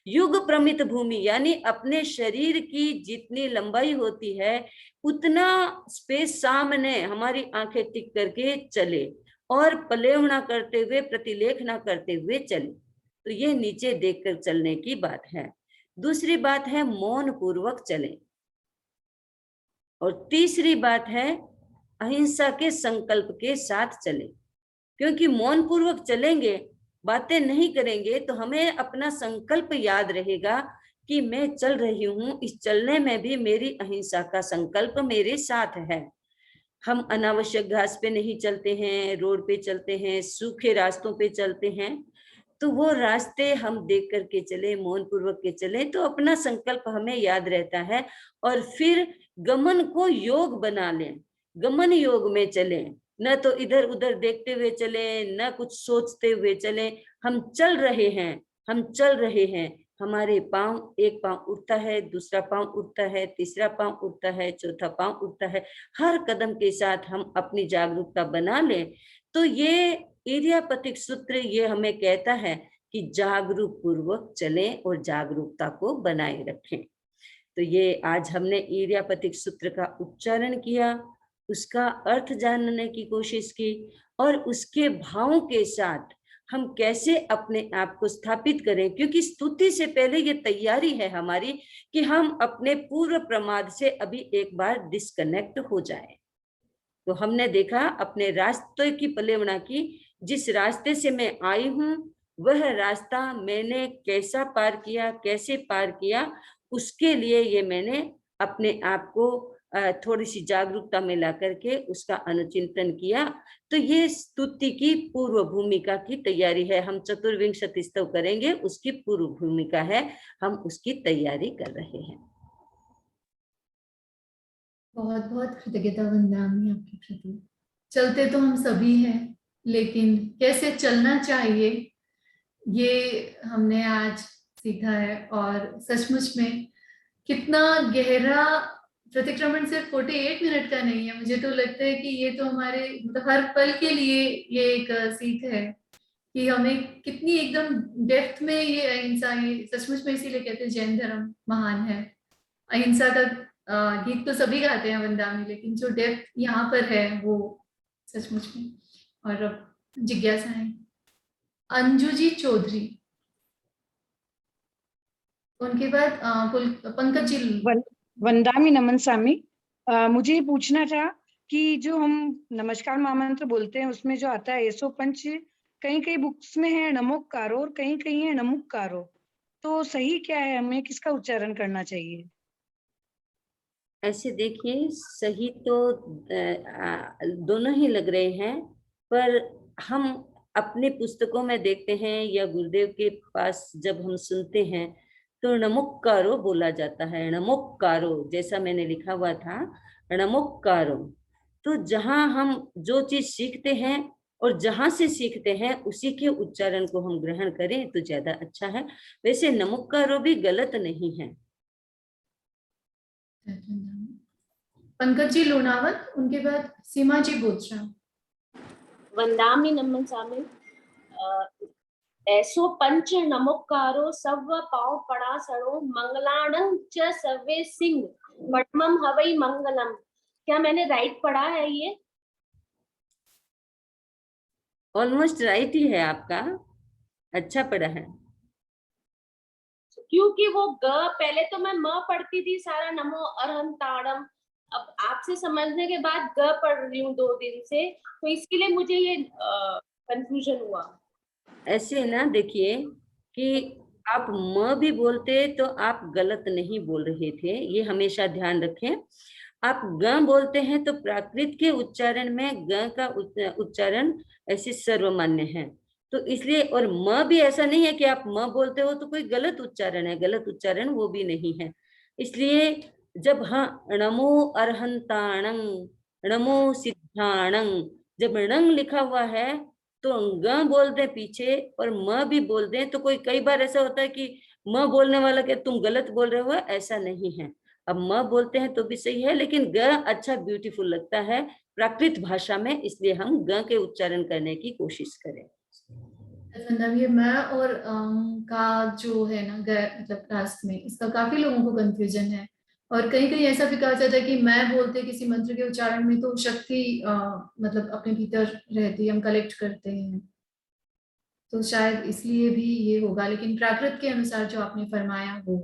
युग प्रमित भूमि यानी अपने शरीर की जितनी लंबाई होती है उतना स्पेस सामने हमारी आंखें टिक करके चले और पलेवना करते हुए, प्रतिलेखना करते हुए चले। तो ये नीचे देखकर चलने की बात है। दूसरी बात है मौन पूर्वक चले, और तीसरी बात है अहिंसा के संकल्प के साथ चले। क्योंकि मौन पूर्वक चलेंगे, बातें नहीं करेंगे, तो हमें अपना संकल्प याद रहेगा कि मैं चल रही हूं, इस चलने में भी मेरी अहिंसा का संकल्प मेरे साथ है। हम अनावश्यक घास पे नहीं चलते हैं, रोड पे चलते हैं, सूखे रास्तों पे चलते हैं, तो वो रास्ते हम देख करके चले, मौन पूर्वक के चले, तो अपना संकल्प हमें याद रहता है। और फिर गमन को योग बना लें, गमन योग में चले, न तो इधर उधर देखते हुए चले, न कुछ सोचते हुए चले। हम चल रहे हैं, हम चल रहे हैं, हमारे पांव, एक पांव उठता है, दूसरा पांव उठता है, तीसरा पांव उठता है, चौथा पांव उठता है। हर कदम के साथ हम अपनी जागरूकता बना लें, तो ये इर्यापतिक सूत्र ये हमें कहता है कि जागरूक पूर्वक चलें और जागरूकता को बनाए रखें। तो ये आज हमने इर्यापतिक सूत्र का उच्चारण किया, उसका अर्थ जानने की कोशिश की, और उसके भावों के साथ हम कैसे अपने आप को स्थापित करें। क्योंकि स्तुति से पहले ये तैयारी है हमारी कि हम अपने पूर्व प्रमाद से अभी एक बार डिस्कनेक्ट हो जाए। तो हमने देखा अपने रास्ते की पलेवना की, जिस रास्ते से मैं आई हूं वह रास्ता मैंने कैसा पार किया, कैसे पार किया, उसके लिए ये मैंने अपने आप को थोड़ी सी जागरूकता में ला करके उसका अनुचिंतन किया। तो ये स्तुति की पूर्व भूमिका की तैयारी है। हम चतुर्विंशति स्तव करेंगे, उसकी पूर्व भूमिका है, हम उसकी तैयारी कर रहे हैं। बहुत बहुत कृतज्ञता वंदनामि आपके प्रति। चलते तो हम सभी हैं, लेकिन कैसे चलना चाहिए ये हमने आज सीखा है। और सचमुच में कितना गहरा प्रतिक्रमण सिर्फ 48 मिनट का नहीं है, मुझे तो लगता है कि ये तो हमारे मतलब हर पल के लिए ये एक सीख है कि हमें कितनी एकदम डेप्थ में ये अहिंसा, ये सचमुच में इसीलिए कहते हैं जैन धर्म महान है। अहिंसा का गीत तो सभी गाते हैं वंदामी, लेकिन जो डेप्थ यहाँ पर है वो सचमुच में। और अब जिज्ञासा है अंजू जी चौधरी, उनके बाद पंकज जी। वंदामी नमन स्वामी। मुझे ये पूछना था कि जो हम नमस्कार महामंत्र बोलते हैं उसमें जो आता है एसो पंच, कहीं कहीं बुक्स में है नमोकारो और कहीं कहीं है नमुकारो, तो सही क्या है, हमें किसका उच्चारण करना चाहिए? ऐसे देखिए, सही तो दोनों ही लग रहे हैं, पर हम अपने पुस्तकों में देखते हैं या गुरुदेव के पास जब हम सुनते हैं तो नमुक्कारो बोला जाता है, नमुक्कारो जैसा मैंने लिखा हुआ था, नमुक्कारो। तो जहां हम जो चीज सीखते हैं और जहां से सीखते हैं उसी के उच्चारण को हम ग्रहण करें तो ज्यादा अच्छा है। वैसे नमुक्कारो भी गलत नहीं है। पंकज जी लोनावत, उनके बाद सीमा जी बोचरा। वंदामि नमन स्वामी। ऐसो पंच नमोकारो सव पाव पड़ा सड़ो मंगलाणं च सवे सिंह पटमम हवई मंगलम। क्या मैंने राइट पढ़ा है ये? ऑलमोस्ट राइट ही है आपका, अच्छा पढ़ा है। क्योंकि वो ग पहले तो मैं म पढ़ती थी सारा नमो अरहंताड़म, अब आपसे समझने के बाद ग पढ़ रही हूँ 2 दिन से, तो इसके लिए मुझे ये कंफ्यूजन हुआ। ऐसे ना देखिए कि आप म भी बोलते तो आप गलत नहीं बोल रहे थे, ये हमेशा ध्यान रखें। आप ग बोलते हैं तो प्राकृत के उच्चारण में ग का उच्चारण ऐसे सर्वमान्य है, तो इसलिए। और म भी ऐसा नहीं है कि आप म बोलते हो तो कोई गलत उच्चारण है, गलत उच्चारण वो भी नहीं है। इसलिए जब हाँ नमो अरहंताणं, नमो सिद्धाणं, जब णंग लिखा हुआ है तो ग बोल दे पीछे और म भी बोल दे, तो कोई कई बार ऐसा होता है कि म बोलने वाला के तुम गलत बोल रहे हो, ऐसा नहीं है। अब म बोलते हैं तो भी सही है, लेकिन ग अच्छा ब्यूटीफुल लगता है प्राकृत भाषा में, इसलिए हम ग के उच्चारण करने की कोशिश करें। वंदना, ये मैं और का जो है ना मतलब राष्ट्र में इसका काफी लोगों को कंफ्यूजन है, और कहीं कहीं ऐसा भी कहा जाता है कि मैं बोलते किसी मंत्र के उच्चारण में तो शक्ति मतलब अपने भीतर रहती है, हम कलेक्ट करते हैं, तो शायद इसलिए भी ये होगा, लेकिन प्राकृत के अनुसार जो आपने फरमाया वो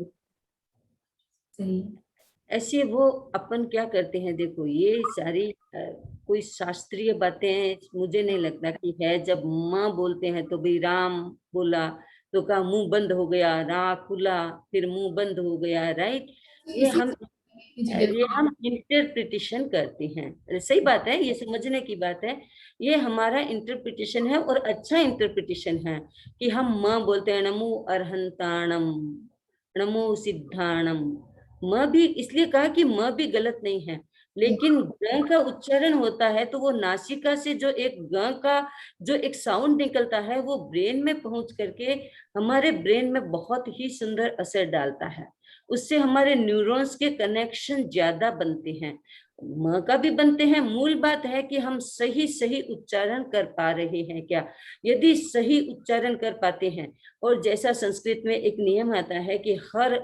सही है। ऐसे वो अपन क्या करते हैं, देखो ये सारी कोई शास्त्रीय बातें मुझे नहीं लगता कि है। जब माँ बोलते हैं तो भाई राम बोला तो का मुंह बंद हो गया, रा खुला फिर मुंह बंद हो गया, राइट। ये इसी हम जी ये बिल्कुल। हम इंटरप्रिटेशन करते हैं, सही बात है, ये समझने की बात है। ये हमारा इंटरप्रिटेशन है और अच्छा इंटरप्रिटेशन है कि हम माँ बोलते हैं नमो अरहंताणम, नमो सिद्धाणम। म भी इसलिए कहा कि म भी गलत नहीं है, लेकिन ग का उच्चारण होता है तो वो नासिका से जो एक ग का जो एक साउंड निकलता है वो ब्रेन में पहुंच करके हमारे ब्रेन में बहुत ही सुंदर असर डालता है। उससे हमारे न्यूरॉन्स के कनेक्शन ज्यादा बनते हैं, म का भी बनते हैं। मूल बात है कि हम सही सही उच्चारण कर पा रहे हैं क्या। यदि सही उच्चारण कर पाते हैं, और जैसा संस्कृत में एक नियम आता है कि हर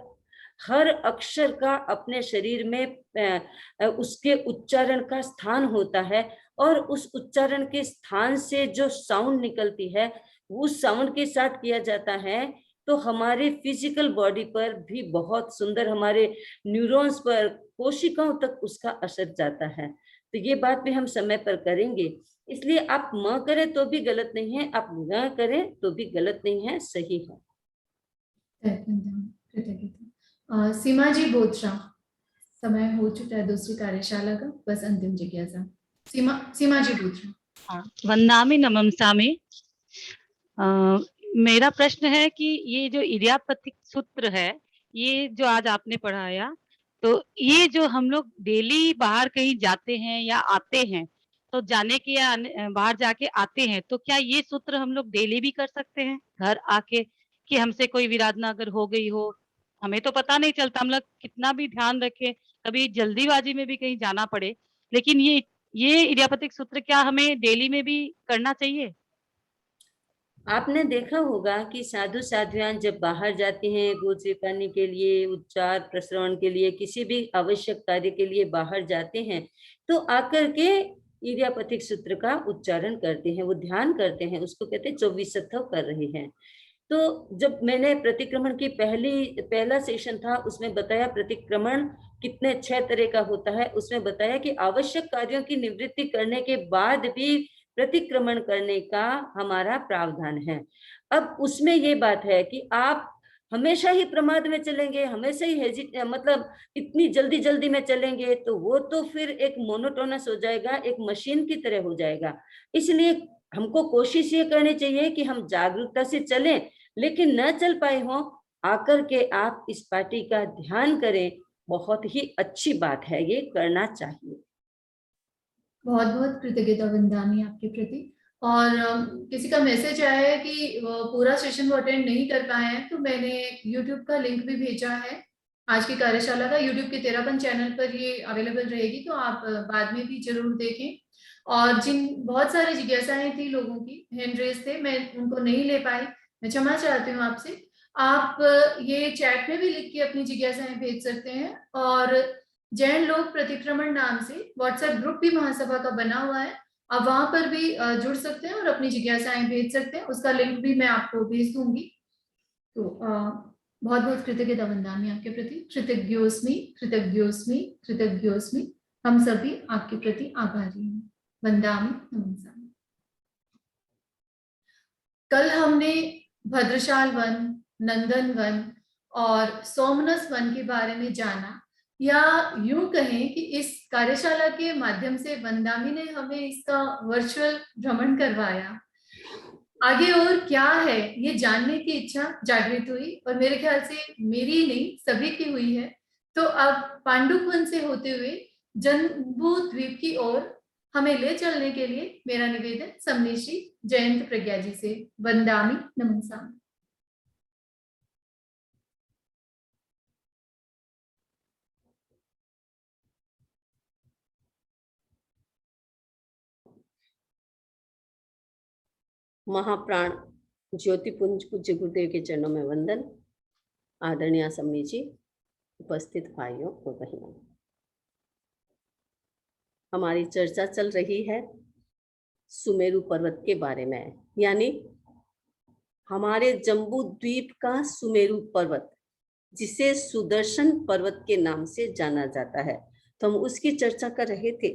हर अक्षर का अपने शरीर में उसके उच्चारण का स्थान होता है, और उस उच्चारण के स्थान से जो साउंड निकलती है उस साउंड के साथ किया जाता है, तो हमारे फिजिकल बॉडी पर भी बहुत सुंदर, हमारे न्यूरॉन्स पर, कोशिकाओं तक उसका असर जाता है। तो ये बात भी हम समय पर करेंगे। इसलिए आप म करें तो भी गलत नहीं है, आप न करें तो भी गलत नहीं है, सही है। कृतज्ञता। सीमा जी बोथरा, समय हो चुका है दूसरी कार्यशाला का, बस अंतिम जिज्ञासा। सीमा जी बोथरा। हाँ, वंदामि नमंसामि। अ, मेरा प्रश्न है कि ये जो इर्यापतिक सूत्र है, ये जो आज आपने पढ़ाया, तो ये जो हम लोग डेली बाहर कहीं जाते हैं या आते हैं, तो जाने के या बाहर जाके आते हैं, तो क्या ये सूत्र हम लोग डेली भी कर सकते हैं घर आके, कि हमसे कोई विराधना अगर हो गई हो, हमें तो पता नहीं चलता, हम लोग कितना भी ध्यान रखें, कभी जल्दीबाजी में भी कहीं जाना पड़े, लेकिन ये इर्यापतिक सूत्र क्या हमें डेली में भी करना चाहिए? आपने देखा होगा कि साधु साध्वियां जब बाहर जाती हैं गोचरी पाने के लिए, उच्चार प्रसरण के लिए, किसी भी आवश्यक कार्य के लिए बाहर जाते हैं, तो आकर के इर्यापतिक सूत्र का उच्चारण करते हैं, वो ध्यान करते हैं, उसको कहते हैं 24 कर रहे हैं। तो जब मैंने प्रतिक्रमण की पहला सेशन था उसमें बताया प्रतिक्रमण कितने 6 तरह का होता है, उसमें बताया कि आवश्यक कार्यों की निवृत्ति करने के बाद भी प्रतिक्रमण करने का हमारा प्रावधान है। अब उसमें ये बात है कि आप हमेशा ही प्रमाद में चलेंगे, हमेशा ही मतलब इतनी जल्दी जल्दी में चलेंगे तो वो तो फिर एक मोनोटोनस हो जाएगा, एक मशीन की तरह हो जाएगा। इसलिए हमको कोशिश ये करनी चाहिए कि हम जागरूकता से चलें, लेकिन न चल पाए हो आकर के आप इस पार्टी का ध्यान करें, बहुत ही अच्छी बात है, ये करना चाहिए। बहुत बहुत कृतज्ञता वंदानी आपके प्रति। और किसी का मैसेज आया है कि पूरा सेशन वो अटेंड नहीं कर पाए हैं, तो मैंने यूट्यूब का लिंक भी भेजा है आज की कार्यशाला का। यूट्यूब के तेरापन चैनल पर ये अवेलेबल रहेगी, तो आप बाद में भी जरूर देखें। और जिन बहुत सारी जिज्ञासाएं थी लोगों की, हैंड रेज थे, मैं उनको नहीं ले पाई, मैं क्षमा चाहती हूँ आपसे। आप ये चैट में भी लिख के अपनी जिज्ञासाएं भेज सकते हैं, और जैन लोक प्रतिक्रमण नाम से व्हाट्सएप ग्रुप भी महासभा का बना हुआ है, आप वहां पर भी जुड़ सकते हैं और अपनी जिज्ञासाएं भेज सकते हैं, उसका लिंक भी मैं आपको भेज दूंगी। तो बहुत बहुत कृतज्ञता वंदामी आपके प्रति। कृतज्ञोस्मि कृतज्ञोस्मि कृतज्ञोस्मि। हम सभी आपके प्रति आभारी हैं। वंदामी नमस्कार। कल हमने भद्रशाल वन, नंदन वन और सोमनस वन के बारे में जाना, या यूं कहें कि इस कार्यशाला के माध्यम से वंदामी ने हमें इसका वर्चुअल भ्रमण करवाया। आगे और क्या है ये जानने की इच्छा जागृत हुई, और मेरे ख्याल से मेरी ही नहीं सभी की हुई है। तो अब पांडुप वन से होते हुए जम्बू द्वीप की ओर हमें ले चलने के लिए मेरा निवेदन समनेश्री जयंत प्रज्ञा जी से। वंदामी नमस्कार। महाप्राण ज्योतिपुंज पूज्य गुरुदेव के चरणों में वंदन। आदरणीय सम्मी जी, उपस्थित भाइयों और बहनों, हमारी चर्चा चल रही है सुमेरु पर्वत के बारे में, यानी हमारे जम्बू द्वीप का सुमेरु पर्वत, जिसे सुदर्शन पर्वत के नाम से जाना जाता है। तो हम उसकी चर्चा कर रहे थे।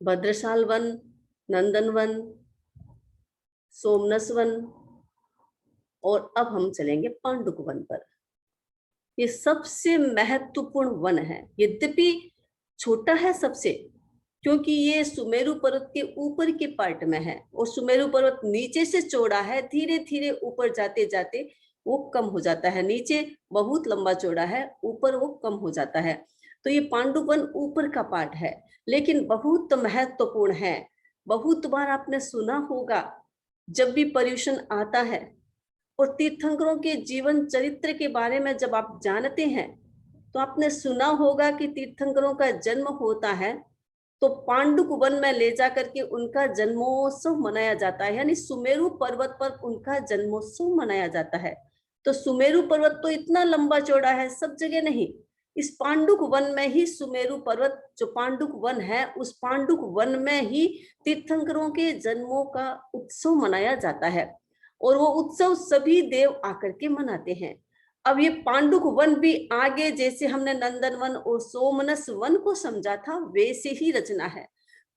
भद्रशाल वन, नंदन वन, सोमनस वन, और अब हम चलेंगे पांडुक वन पर। ये सबसे महत्वपूर्ण वन है, यद्यपि छोटा है सबसे, क्योंकि ये सुमेरु पर्वत के ऊपर के पार्ट में है और सुमेरु पर्वत नीचे से चौड़ा है। धीरे धीरे ऊपर जाते जाते वो कम हो जाता है। नीचे बहुत लंबा चौड़ा है, ऊपर वो कम हो जाता है। तो ये पांडुक वन ऊपर का पार्ट है, लेकिन बहुत महत्वपूर्ण है। बहुत बार आपने सुना होगा, जब भी पर्यूषण आता है और तीर्थंकरों के जीवन चरित्र के बारे में जब आप जानते हैं, तो आपने सुना होगा कि तीर्थंकरों का जन्म होता है तो पांडुक वन में ले जाकर के उनका जन्मोत्सव मनाया जाता है, यानी सुमेरु पर्वत पर उनका जन्मोत्सव मनाया जाता है। तो सुमेरु पर्वत तो इतना लंबा चौड़ा है, सब जगह नहीं। इस पांडुक वन में ही सुमेरु पर्वत जो पांडुक वन है, उस पांडुक वन में ही तीर्थंकरों के जन्मों का उत्सव मनाया जाता है और वो उत्सव सभी देव आकर के मनाते हैं। अब ये पांडुक वन भी आगे जैसे हमने नंदन वन और सोमनस वन को समझा था, वैसे ही रचना है।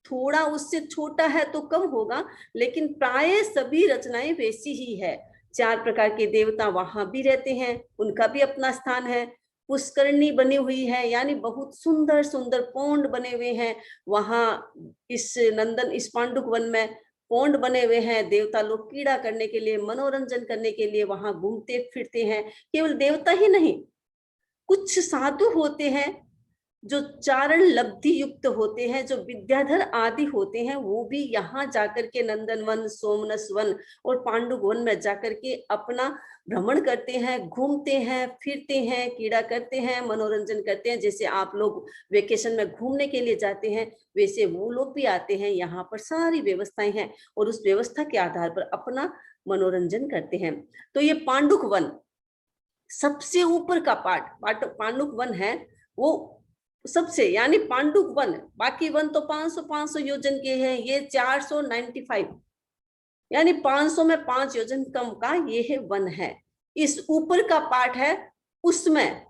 थोड़ा उससे छोटा है तो कम होगा, लेकिन प्राय सभी रचनाएं वैसी ही है। 4 प्रकार के देवता वहां भी रहते हैं, उनका भी अपना स्थान है। पुष्करणी बनी हुई है, यानी बहुत सुंदर सुंदर पौंड बने हुए हैं वहां। इस पांडुक वन में पौंड बने हुए हैं। देवता लोग क्रीड़ा करने के लिए, मनोरंजन करने के लिए वहां घूमते फिरते हैं। केवल देवता ही नहीं, कुछ साधु होते हैं जो चारण लब्धि युक्त होते हैं, जो विद्याधर आदि होते हैं, वो भी यहाँ जाकर के नंदन वन, सोमनस वन और पांडुक वन में जाकर के अपना भ्रमण करते हैं, घूमते हैं, फिरते हैं, क्रीड़ा करते हैं, मनोरंजन करते हैं। जैसे आप लोग वेकेशन में घूमने के लिए जाते हैं, वैसे वो लोग भी आते हैं। यहाँ पर सारी व्यवस्थाएं हैं और उस व्यवस्था के आधार पर अपना मनोरंजन करते हैं। तो ये पांडुक वन सबसे ऊपर का पांडुक वन है, वो सबसे, यानी पांडुक वन। बाकी वन तो 500 योजन के हैं, ये 495, यानी 500 में 5 योजन कम का ये है वन है। इस ऊपर का पार्ट है, उसमें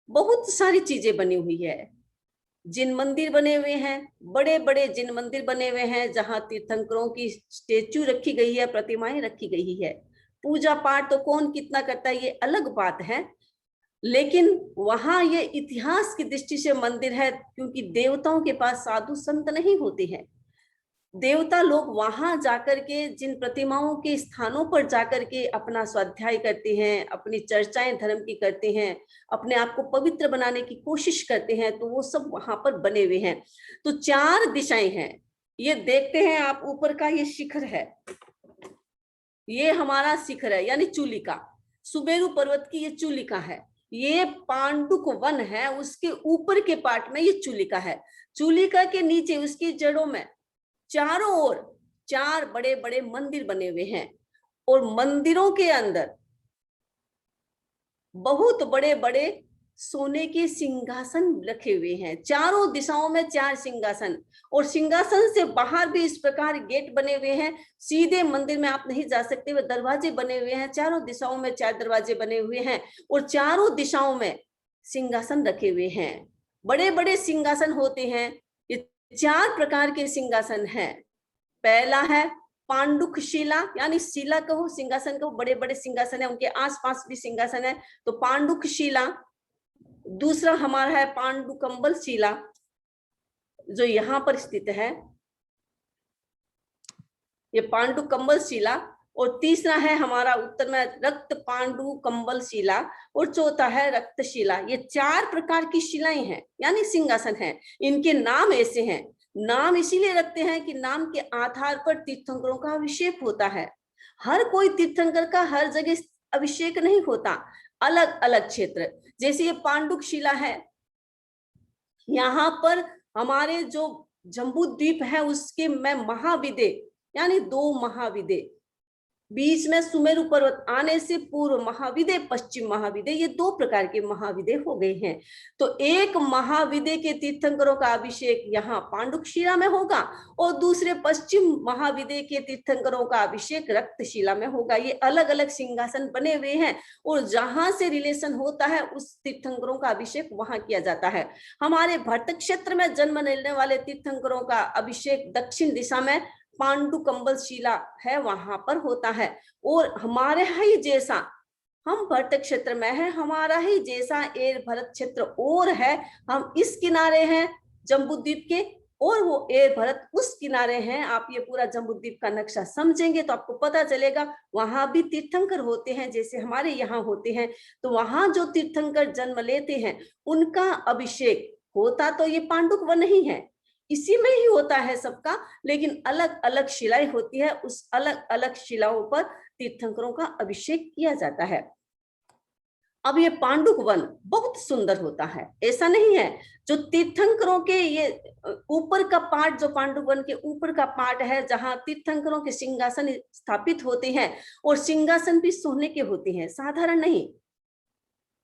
बहुत सारी चीजें बनी हुई है। जिन मंदिर बने हुए हैं, बड़े बड़े जिन मंदिर बने हुए हैं, जहां तीर्थंकरों की स्टेच्यू रखी गई है, प्रतिमाएं रखी गई है। पूजा पाठ तो कौन कितना करता है ये अलग बात है, लेकिन वहां ये इतिहास की दृष्टि से मंदिर है, क्योंकि देवताओं के पास साधु संत नहीं होते हैं। देवता लोग वहां जाकर के जिन प्रतिमाओं के स्थानों पर जाकर के अपना स्वाध्याय करते हैं, अपनी चर्चाएं धर्म की करते हैं, अपने आप को पवित्र बनाने की कोशिश करते हैं, तो वो सब वहां पर बने हुए हैं। तो 4 दिशाएं हैं। ये देखते हैं आप, ऊपर का ये शिखर है, ये हमारा शिखर है, यानी चूलिका। सुमेरु पर्वत की ये चूलिका है। ये पांडुक वन है, उसके ऊपर के पार्ट में ये चूलिका है। चूलिका के नीचे उसकी जड़ों में चारों ओर 4 बड़े बड़े मंदिर बने हुए हैं और मंदिरों के अंदर बहुत बड़े बड़े सोने के सिंहासन रखे हुए हैं। चारों दिशाओं में 4 सिंहासन, और सिंहासन से बाहर भी इस प्रकार गेट बने हुए हैं। सीधे मंदिर में आप नहीं जा सकते, वे दरवाजे बने हुए हैं। चारों दिशाओं में 4 दरवाजे बने हुए हैं और चारों दिशाओं में सिंहासन रखे हुए हैं। बड़े बड़े सिंहासन होते हैं। ये 4 प्रकार के सिंहासन हैं। पहला है पांडुक शिला, यानी शिला कहो, सिंहासन कहो, बड़े बड़े सिंहासन है, उनके आसपास भी सिंहासन है, तो पांडुक शिला। दूसरा हमारा है पांडुकंबल शिला, जो यहाँ पर स्थित है, ये पांडुकंबल शिला। और तीसरा है हमारा उत्तर में रक्त पांडुकंबल शिला, और चौथा है रक्त शिला। ये 4 प्रकार की शिलाएं हैं, यानी सिंहासन हैं। इनके नाम ऐसे हैं, नाम इसीलिए रखते हैं कि नाम के आधार पर तीर्थंकरों का अभिषेक होता है। हर कोई तीर्थंकर का हर जगह अभिषेक नहीं होता, अलग अलग क्षेत्र। जैसे ये पांडुक शिला है, यहाँ पर हमारे जो जम्बू द्वीप है उसके में महाविदे यानी 2 महाविदे, बीच में सुमेरु पर्वत आने से पूर्व महाविदे, पश्चिम महाविदे, ये 2 प्रकार के महाविदे हो गए हैं। तो एक महाविदे के तीर्थंकरों का अभिषेक यहाँ पांडुकशिला में होगा और दूसरे पश्चिम महाविदे के तीर्थंकरों का अभिषेक रक्तशिला में होगा। ये अलग अलग सिंहासन बने हुए हैं और जहां से रिलेशन होता है उस तीर्थंकरों का अभिषेक वहां किया जाता है। हमारे भरत क्षेत्र में जन्म लेने वाले तीर्थंकरों का अभिषेक दक्षिण दिशा में पांडु कंबल शिला है वहां पर होता है। और हमारे ही जैसा, हम भरत क्षेत्र में है, हमारा ही जैसा एर भरत क्षेत्र और है, हम इस किनारे हैं जम्बू द्वीप के और वो एर भरत उस किनारे हैं। आप ये पूरा जम्बू द्वीप का नक्शा समझेंगे तो आपको पता चलेगा वहां भी तीर्थंकर होते हैं जैसे हमारे यहाँ होते हैं। तो वहां जो तीर्थंकर जन्म लेते हैं उनका अभिषेक होता तो ये पांडुक वन ही है, इसी में ही होता है सबका, लेकिन अलग अलग शिलाएं होती है, उस अलग अलग शिलाओं पर तीर्थंकरों का अभिषेक किया जाता है। अब ये पांडुक वन बहुत सुंदर होता है, ऐसा नहीं है। जो तीर्थंकरों के ये ऊपर का पार्ट, जो पांडुक वन के ऊपर का पार्ट है जहां तीर्थंकरों के सिंहासन स्थापित होते हैं, और सिंहासन भी सोने के होते हैं, साधारण नहीं,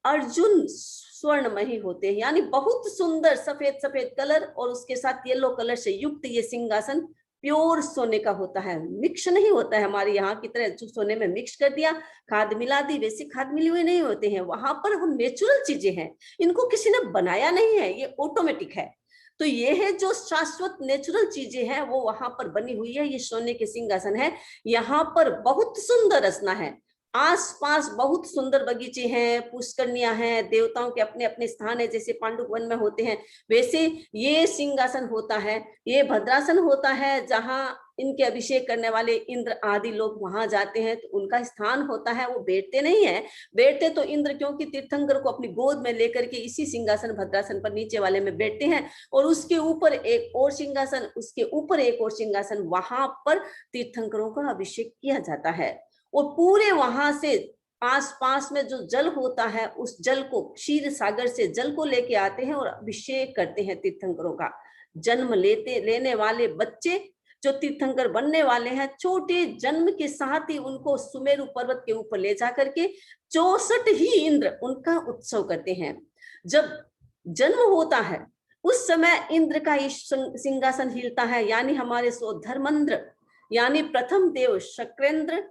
अर्जुन स्वर्णमयी होते हैं, यानी बहुत सुंदर सफेद सफेद कलर और उसके साथ येलो कलर से युक्त ये सिंहासन प्योर सोने का होता है, मिक्स नहीं होता है हमारे यहाँ की तरह जो सोने में मिक्स कर दिया, खाद मिला दी, वैसे खाद मिले हुए नहीं होते हैं। वहां पर वो नेचुरल चीजें हैं, इनको किसी ने बनाया नहीं है, ये ऑटोमेटिक है। तो ये है जो शाश्वत नेचुरल चीजें हैं वो वहां पर बनी हुई है। ये सोने के सिंहासन है। यहाँ पर बहुत सुंदर रचना है, आसपास बहुत सुंदर बगीचे हैं, पुष्करनियां हैं, देवताओं के अपने अपने स्थान है, जैसे पांडुक वन में होते हैं वैसे ये सिंहासन होता है। ये भद्रासन होता है जहां इनके अभिषेक करने वाले इंद्र आदि लोग वहां जाते हैं, तो उनका स्थान होता है। वो बैठते नहीं है, बैठते तो इंद्र क्योंकि तीर्थंकर को अपनी गोद में लेकर के इसी सिंहासन भद्रासन पर नीचे वाले में बैठते हैं, और उसके ऊपर एक और सिंहासन, उसके ऊपर एक और सिंहासन, वहां पर तीर्थंकरों का अभिषेक किया जाता है। और पूरे वहां से आसपास में जो जल होता है उस जल को क्षीर सागर से जल को लेके आते हैं और अभिषेक करते हैं तीर्थंकरों का। जन्म लेने वाले बच्चे जो तीर्थंकर बनने वाले हैं, छोटे जन्म के साथ ही उनको सुमेरु पर्वत के ऊपर ले जाकर के 64 ही इंद्र उनका उत्सव करते हैं। जब जन्म होता है उस समय इंद्र का सिंहासन हिलता है, यानी हमारे धर्मेंद्र यानी प्रथम देव शक्रेंद्र,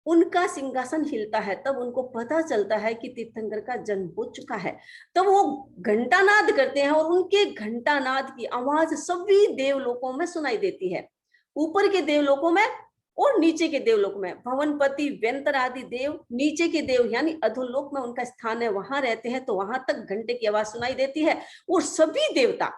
उनका सिंहासन हिलता है। तब उनको पता चलता है कि तीर्थंकर का जन्म हो चुका है। तब वो घंटानाद करते हैं और उनके घंटानाद की आवाज सभी देवलोकों में सुनाई देती है, ऊपर के देवलोकों में और नीचे के देवलोक में। भवनपति व्यंतर आदि देव, नीचे के देव यानी अधोलोक में उनका स्थान है, वहां रहते हैं, तो वहां तक घंटे की आवाज सुनाई देती है। और सभी देवता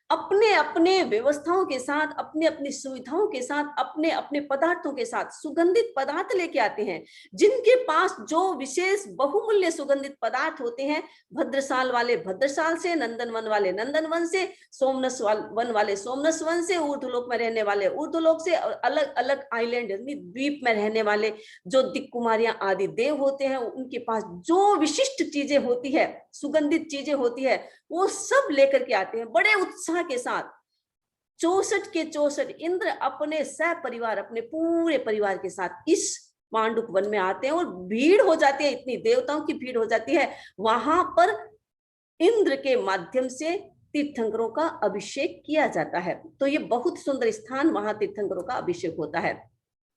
अपने अपने व्यवस्थाओं के साथ, अपने अपनी सुविधाओं के साथ, अपने अपने पदार्थों के साथ सुगंधित पदार्थ लेके आते हैं। जिनके पास जो विशेष बहुमूल्य सुगंधित पदार्थ होते हैं, भद्रसाल वाले भद्रसाल से, नंदन वन वाले नंदन वन से, सोमनस वन वाले सोमनस वन से, ऊर्ध्वलोक में रहने वाले ऊर्ध्वलोक से, और अलग अलग आइलैंड द्वीप में रहने वाले जो दिक्कुमारियां आदि देव होते हैं, उनके पास जो विशिष्ट चीजें होती है, सुगंधित चीजें होती है, वो सब लेकर के आते हैं बड़े उत्साह के साथ। 64 के 64 इंद्र अपने सह परिवार, अपने पूरे परिवार के साथ इस पांडुक वन में आते हैं, और भीड़ हो जाती है, इतनी देवताओं की भीड़ हो जाती है। वहां पर इंद्र के माध्यम से तीर्थंकरों का अभिषेक किया जाता है। तो ये बहुत सुंदर स्थान, वहां तीर्थंकरों का अभिषेक होता है।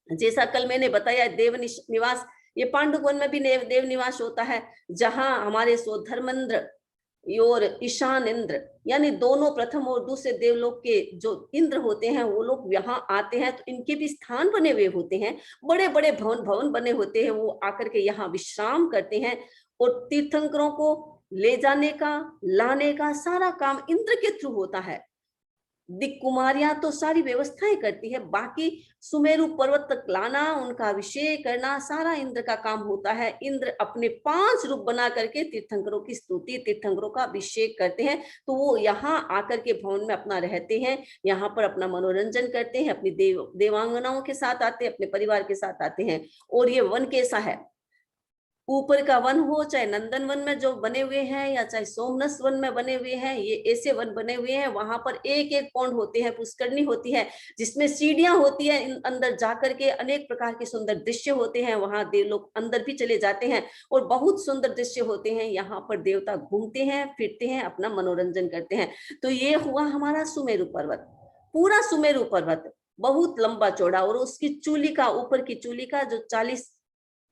जैसा कल मैंने बताया देव निवास, ये पांडुक वन में भी देव निवास होता है, जहां हमारे धर्मेंद्र और ईशान इंद्र यानी दोनों प्रथम और दूसरे देवलोक के जो इंद्र होते हैं वो लोग यहाँ आते हैं। तो इनके भी स्थान बने हुए होते हैं, बड़े बड़े भवन बने होते हैं, वो आकर के यहाँ विश्राम करते हैं। और तीर्थंकरों को ले जाने का, लाने का सारा काम इंद्र के थ्रू होता है। दिक्कुमारियां तो सारी व्यवस्थाएं करती है, बाकी सुमेरु पर्वत तक लाना, उनका अभिषेक करना, सारा इंद्र का काम होता है। इंद्र अपने 5 रूप बना करके तीर्थंकरों की स्तुति, तीर्थंकरों का अभिषेक करते हैं। तो वो यहाँ आकर के भवन में अपना रहते हैं, यहाँ पर अपना मनोरंजन करते हैं, अपनी देवांगनाओं के साथ आते हैं, अपने परिवार के साथ आते हैं। और ये वन कैसा है, ऊपर का वन हो, चाहे नंदन वन में जो बने हुए हैं या चाहे सोमनस वन में बने हुए हैं, ये ऐसे वन बने हुए हैं, वहां पर एक एक पौंड होते हैं, पुष्करणी होती है जिसमें सीढ़ियां होती है, अंदर जाकर के अनेक प्रकार के सुंदर दृश्य होते हैं, वहां देव लोग अंदर भी चले जाते हैं और बहुत सुंदर दृश्य होते हैं। यहाँ पर देवता घूमते हैं, फिरते हैं, अपना मनोरंजन करते हैं। तो ये हुआ हमारा सुमेरु पर्वत। पूरा सुमेरु पर्वत बहुत लंबा चौड़ा, और उसकी चूलिका, ऊपर की चूलिका जो 40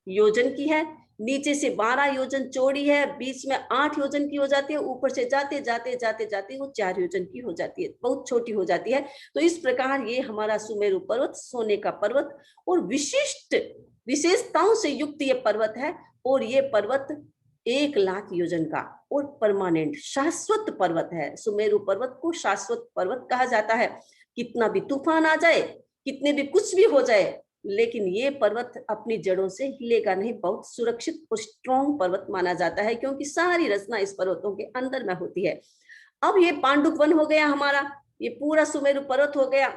योजन की है, नीचे से 12 योजन चौड़ी है, बीच में 8 योजन की हो जाती है, ऊपर से जाते जाते जाते जाते वो 4 योजन की हो जाती है, बहुत छोटी हो जाती है। तो इस प्रकार ये हमारा सुमेरु पर्वत सोने का पर्वत और विशिष्ट विशेषताओं से युक्त ये पर्वत है। और ये पर्वत 1 लाख योजन का और परमानेंट शाश्वत पर्वत है। सुमेरु पर्वत को शाश्वत पर्वत कहा जाता है। कितना भी तूफान आ जाए, कितने भी कुछ भी हो जाए, लेकिन ये पर्वत अपनी जड़ों से हिलेगा नहीं। बहुत सुरक्षित और स्ट्रॉन्ग पर्वत माना जाता है, क्योंकि सारी रचना इस पर्वतों के अंदर में होती है। अब ये पांडुप वन हो गया हमारा, ये पूरा सुमेरु पर्वत हो गया।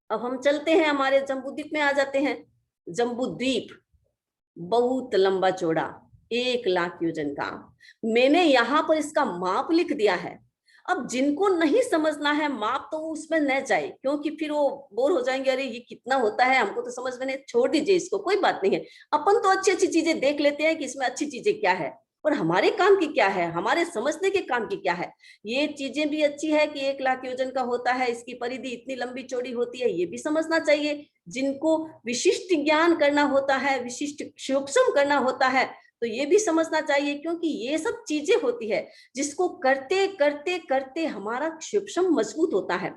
अब हम चलते हैं, हमारे जम्बूद्वीप में आ जाते हैं। जम्बूद्वीप बहुत लंबा चौड़ा, 1 लाख योजन का। मैंने यहाँ पर इसका माप लिख दिया है। अब जिनको नहीं समझना है माप, तो उसमें न जाए, क्योंकि फिर वो बोर हो जाएंगे, अरे ये कितना होता है, हमको तो समझ में नहीं, छोड़ दीजिए इसको, कोई बात नहीं है। अपन तो अच्छी अच्छी चीजें देख लेते हैं कि इसमें अच्छी चीजें क्या है और हमारे काम की क्या है, हमारे समझने के काम की क्या है। ये चीजें भी अच्छी है कि 1 लाख योजन का होता है, इसकी परिधि इतनी लंबी चौड़ी होती है, ये भी समझना चाहिए। जिनको विशिष्ट ज्ञान करना होता है, विशिष्ट सूक्ष्म करना होता है, तो ये भी समझना चाहिए, क्योंकि ये सब चीजें होती है जिसको करते करते करते हमारा सूक्ष्म मजबूत होता है।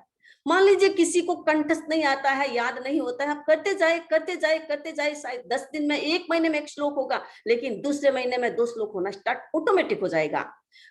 मान लीजिए किसी को कंठस्थ नहीं आता है, याद नहीं होता है, करते जाए करते जाए करते जाए, शायद 10 दिन में, 1 महीने में 1 श्लोक होगा, लेकिन दूसरे महीने में 2 श्लोक होना स्टार्ट ऑटोमेटिक हो जाएगा।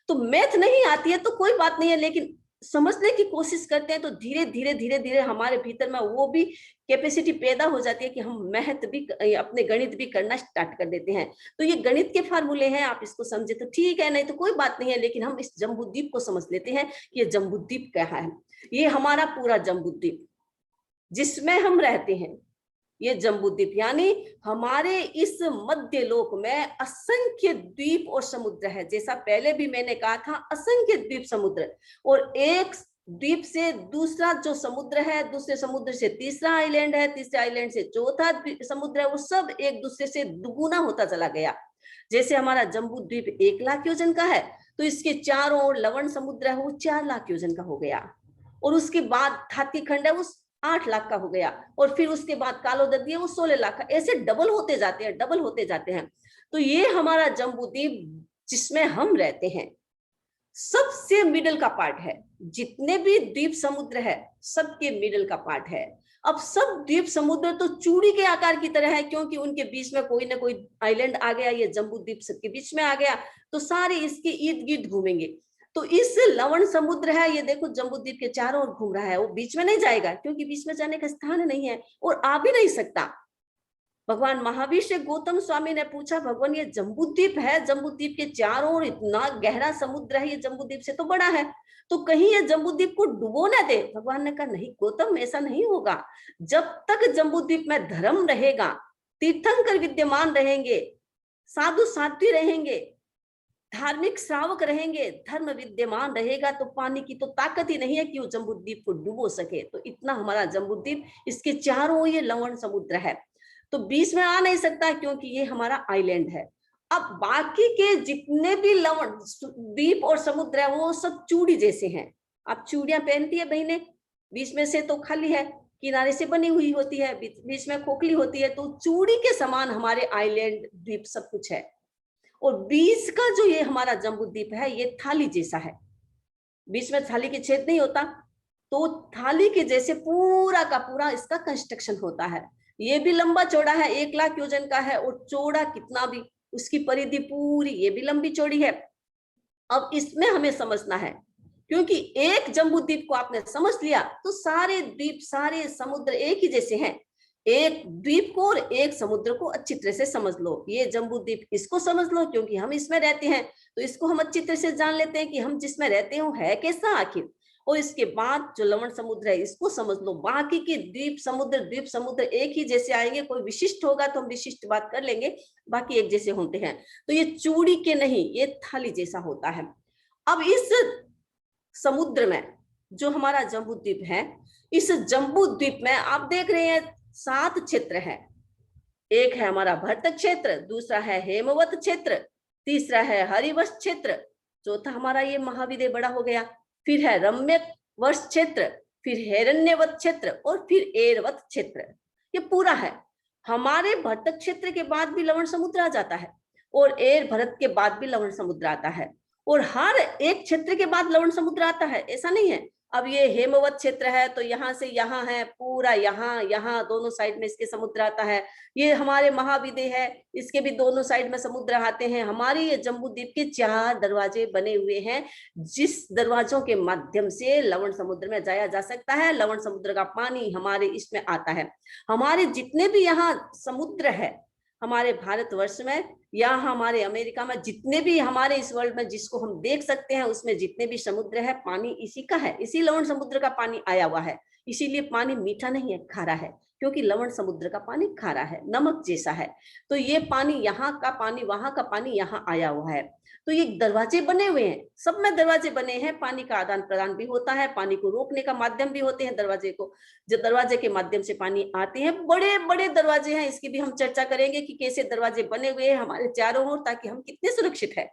तो मैथ नहीं आती है तो कोई बात नहीं है, लेकिन समझने की कोशिश करते हैं तो धीरे धीरे धीरे धीरे हमारे भीतर में वो भी कैपेसिटी पैदा हो जाती है कि हम मैथ भी, अपने गणित भी करना स्टार्ट कर देते हैं। तो ये गणित के फार्मूले हैं, आप इसको समझे तो ठीक है, नहीं तो कोई बात नहीं है। लेकिन हम इस जम्बूद्वीप को समझ लेते हैं कि ये जम्बूद्वीप क्या है। ये हमारा पूरा जम्बूद्वीप जिसमें हम रहते हैं, ये जम्बूद्वीप यानी हमारे इस मध्य लोक में असंख्य द्वीप और समुद्र है। जैसा पहले भी मैंने कहा था, असंख्य द्वीप समुद्र, और एक द्वीप से दूसरा जो समुद्र है, दूसरे समुद्र से तीसरा आइलैंड है, तीसरे आइलैंड से चौथा समुद्र है, वो सब एक दूसरे से दुगुना होता चला गया। जैसे हमारा जम्बूद्वीप 1 लाख योजन का है, तो इसके चारों ओर लवण समुद्र है, वो 4 लाख योजन का हो गया। और उसके बाद थाती खंड है, वो 8 लाख का हो गया। और फिर उसके बाद कालोदधी है, वो 16 लाख का। ऐसे डबल होते जाते हैं, डबल होते जाते हैं। तो ये हमारा जम्बूद्वीप जिसमें हम रहते हैं, सबसे मिडल का पार्ट है। जितने भी द्वीप समुद्र है, सबके मिडल का पार्ट है। अब सब द्वीप समुद्र तो चूड़ी के आकार की तरह है, क्योंकि उनके बीच में कोई ना कोई आइलैंड आ गया, ये जम्बूद्वीप सबके बीच में आ गया, तो सारे इसके इर्द गिर्द घूमेंगे। तो इस लवण समुद्र है, ये देखो जम्बूद्वीप के चारों ओर घूम रहा है, वो बीच में नहीं जाएगा, क्योंकि बीच में जाने का स्थान नहीं है और आ भी नहीं सकता। भगवान महावीर से गौतम स्वामी ने पूछा, भगवान ये जम्बूद्वीप है, जम्बूद्वीप के चारों ओर इतना गहरा समुद्र है, ये जम्बूद्वीप से तो बड़ा है, तो कहीं ये जम्बूद्वीप को डुबो न दे। भगवान ने कहा, नहीं गौतम, ऐसा नहीं होगा। जब तक जम्बूद्वीप में धर्म रहेगा, तीर्थंकर विद्यमान रहेंगे, साधु साध्वी रहेंगे, धार्मिक श्रावक रहेंगे, धर्म विद्यमान रहेगा, तो पानी की तो ताकत ही नहीं है कि वो जम्बूद्वीप को डुबो सके। तो इतना हमारा जम्बूद्वीप, इसके चारों ओर ये लवण समुद्र है, तो बीच में आ नहीं सकता, क्योंकि ये हमारा आइलैंड है। अब बाकी के जितने भी लवण द्वीप और समुद्र है, वो सब चूड़ी जैसे हैं। आप चूड़ियां पहनती है बहने, बीच में से तो खाली है, किनारे से बनी हुई होती है, बीच में खोखली होती है, तो चूड़ी के समान हमारे आइलैंड द्वीप सब कुछ है। और बीच का जो ये हमारा जम्बूद्वीप है, ये थाली जैसा है, बीच में थाली के छेद नहीं होता, तो थाली के जैसे पूरा का पूरा इसका कंस्ट्रक्शन होता है। ये भी लंबा चौड़ा है, 1 लाख योजन का है, और चौड़ा कितना भी, उसकी परिधि पूरी, ये भी लंबी चौड़ी है। अब इसमें हमें समझना है, क्योंकि एक जम्बूद्वीप को आपने समझ लिया तो सारे द्वीप, सारे समुद्र एक ही जैसे हैं। एक द्वीप को और एक समुद्र को अच्छी तरह से समझ लो। ये जम्बूद्वीप, इसको समझ लो, क्योंकि हम इसमें रहते हैं, तो इसको हम अच्छी तरह से जान लेते हैं कि हम जिसमें रहते हैं है कैसा आखिर। और इसके बाद जो लवण समुद्र है इसको समझ लो। बाकी के द्वीप समुद्र एक ही जैसे आएंगे, कोई विशिष्ट होगा तो हम विशिष्ट बात कर लेंगे, बाकी एक जैसे होते हैं। तो ये चूड़ी के नहीं, ये थाली जैसा होता है। अब इस समुद्र में जो हमारा जम्बू द्वीप है, इस जम्बू द्वीप में आप देख रहे हैं 7 क्षेत्र है। एक है हमारा भरतक क्षेत्र, दूसरा है हेमवत क्षेत्र, तीसरा है हरिवश क्षेत्र, चौथा हमारा ये महाविदय बड़ा हो गया, फिर है रम्यक वर्ष क्षेत्र, फिर हिरण्यवत क्षेत्र और फिर एरवत क्षेत्र। ये पूरा है। हमारे भरतक क्षेत्र के बाद भी लवण समुद्र आ जाता है और एर भरत के बाद भी लवण समुद्र आता है, और हर एक क्षेत्र के बाद लवण समुद्र आता है, ऐसा नहीं है। अब ये हेमवत क्षेत्र है तो यहाँ से यहाँ है, पूरा यहाँ दोनों साइड में इसके समुद्र आता है। ये हमारे महाविदय है, इसके भी दोनों साइड में समुद्र आते हैं। हमारे ये जम्बू द्वीप के 4 दरवाजे बने हुए हैं, जिस दरवाजों के माध्यम से लवण समुद्र में जाया जा सकता है। लवण समुद्र का पानी हमारे इसमें आता है। हमारे जितने भी यहाँ समुद्र है हमारे भारतवर्ष में या हमारे अमेरिका में, जितने भी हमारे इस वर्ल्ड में जिसको हम देख सकते हैं, उसमें जितने भी समुद्र है पानी इसी का है, इसी लवण समुद्र का पानी आया हुआ है। इसीलिए पानी मीठा नहीं है, खारा है, क्योंकि लवण समुद्र का पानी खारा है, नमक जैसा है। तो ये पानी यहाँ का पानी वहां का पानी यहाँ आया हुआ है। तो ये दरवाजे बने हुए हैं, सब में दरवाजे बने हैं, पानी का आदान प्रदान भी होता है, पानी को रोकने का माध्यम भी होते हैं दरवाजे को, जो दरवाजे के माध्यम से पानी आते हैं। बड़े बड़े दरवाजे हैं, इसकी भी हम चर्चा करेंगे कि कैसे दरवाजे बने हुए हैं हमारे चारों ओर, ताकि हम कितने सुरक्षित है,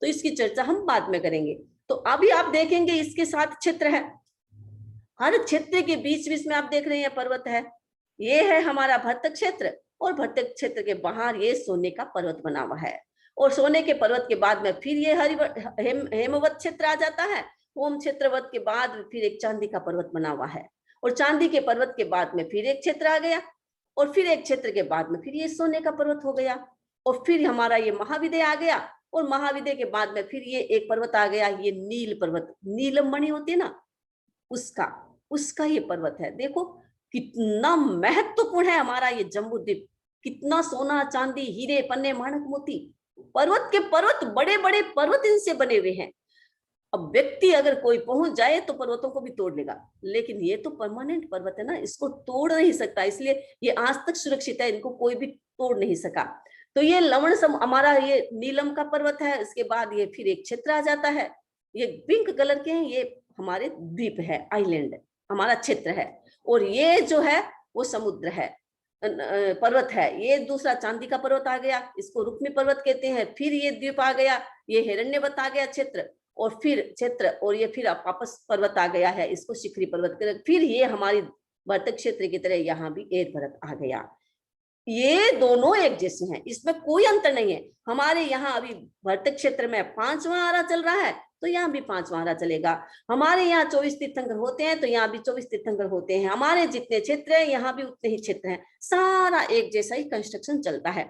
तो इसकी चर्चा हम बाद में करेंगे। तो अभी आप देखेंगे इसके 7 क्षेत्र है, हर क्षेत्र के बीच बीच में आप देख रहे हैं पर्वत है। ये है हमारा भरतक क्षेत्र, और भरतक क्षेत्र के बाहर ये सोने का पर्वत बना हुआ है, और सोने के पर्वत के बाद में फिर ये हेमवत क्षेत्र आ जाता है। होम क्षेत्रवत के बाद फिर एक चांदी का पर्वत बना हुआ है, और चांदी के पर्वत के बाद में फिर एक क्षेत्र आ गया, और फिर एक क्षेत्र के बाद में फिर ये सोने का पर्वत हो गया, और फिर हमारा ये महाविदय आ गया, और महाविदय के बाद में फिर ये एक पर्वत आ गया, ये नील पर्वत, नीलम मणि होती है ना, उसका ये पर्वत है। देखो कितना महत्वपूर्ण है हमारा ये जम्बू द्वीप, कितना सोना चांदी हीरे पन्ने माणक मोती, पर्वत के पर्वत, बड़े बड़े पर्वत इनसे बने हुए हैं। अब व्यक्ति अगर कोई पहुंच जाए तो पर्वतों को भी तोड़ लेगा, लेकिन ये तो परमानेंट पर्वत है ना, इसको तोड़ नहीं सकता, इसलिए ये आज तक सुरक्षित है, इनको कोई भी तोड़ नहीं सका। तो ये लवण हमारा ये नीलम का पर्वत है। इसके बाद ये फिर एक क्षेत्र आ जाता है, ये पिंक कलर के हैं, ये हमारे द्वीप है, आइलैंड हमारा क्षेत्र है, और ये जो है वो समुद्र है, पर्वत है। ये दूसरा चांदी का पर्वत आ गया, इसको रुक्मी पर्वत कहते हैं। फिर ये द्वीप आ गया, ये हिरण्यवत आ गया क्षेत्र, और फिर क्षेत्र, और ये फिर वापस पर्वत आ गया है, इसको शिखरी पर्वत कहते हैं। फिर ये हमारी भरतक क्षेत्र की तरह यहाँ भी एर भरत आ गया। ये दोनों एक जैसे हैं, इसमें कोई अंतर नहीं है। हमारे यहाँ अभी भरतक क्षेत्र में 5वां आरा चल रहा है, तो यहाँ भी 5वां आरा चलेगा। हमारे यहाँ 24 तीर्थंकर होते हैं, तो यहाँ भी 24 तीर्थंकर होते हैं। हमारे जितने क्षेत्र हैं यहाँ भी उतने ही क्षेत्र हैं, सारा एक जैसा ही कंस्ट्रक्शन चलता है।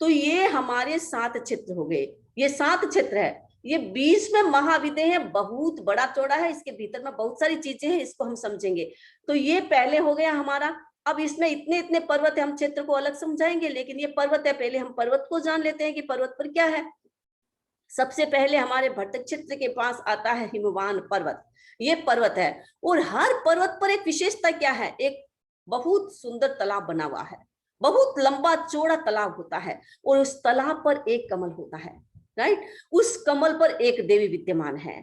तो ये हमारे 7 क्षेत्र हो गए, ये 7 क्षेत्र है। ये बीच में महाविदय है, बहुत बड़ा चौड़ा है, इसके भीतर में बहुत सारी चीजें हैं, इसको हम समझेंगे। तो ये पहले हो गया हमारा। अब इसमें इतने इतने पर्वत है, हम क्षेत्र को अलग समझाएंगे, लेकिन ये पर्वत है, पहले हम पर्वत को जान लेते हैं कि पर्वत पर क्या है। सबसे पहले हमारे भरतक क्षेत्र के पास आता है हिमवान पर्वत, ये पर्वत है। और हर पर्वत पर एक विशेषता क्या है, एक बहुत सुंदर तालाब बना हुआ है, बहुत लंबा चौड़ा तालाब होता है, और उस तालाब पर एक कमल होता है, राइट। उस कमल पर एक देवी विद्यमान है।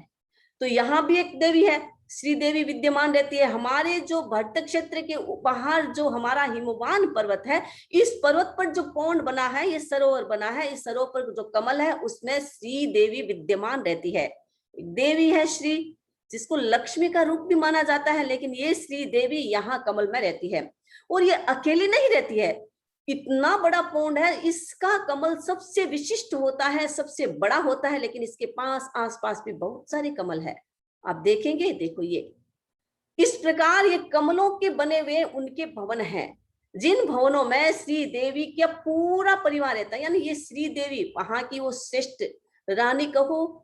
तो यहाँ भी एक देवी है, श्री देवी विद्यमान रहती है। हमारे जो भरतक क्षेत्र के बाहर जो हमारा हिमवान पर्वत है, इस पर्वत पर जो पौंड बना है, ये सरोवर बना है, इस सरोवर पर जो कमल है उसमें श्री देवी विद्यमान रहती है। देवी है श्री, जिसको लक्ष्मी का रूप भी माना जाता है, लेकिन ये श्री देवी यहाँ कमल में रहती है। और ये अकेली नहीं रहती है, इतना बड़ा पौंड है, इसका कमल सबसे विशिष्ट होता है, सबसे बड़ा होता है, लेकिन इसके पास आसपास भी बहुत सारे कमल है। आप देखेंगे, देखो ये इस प्रकार ये कमलों के बने हुए उनके भवन हैं, जिन भवनों में श्री देवी का पूरा परिवार रहता है। यानी ये श्री देवी वहां की वो श्रेष्ठ रानी कहो,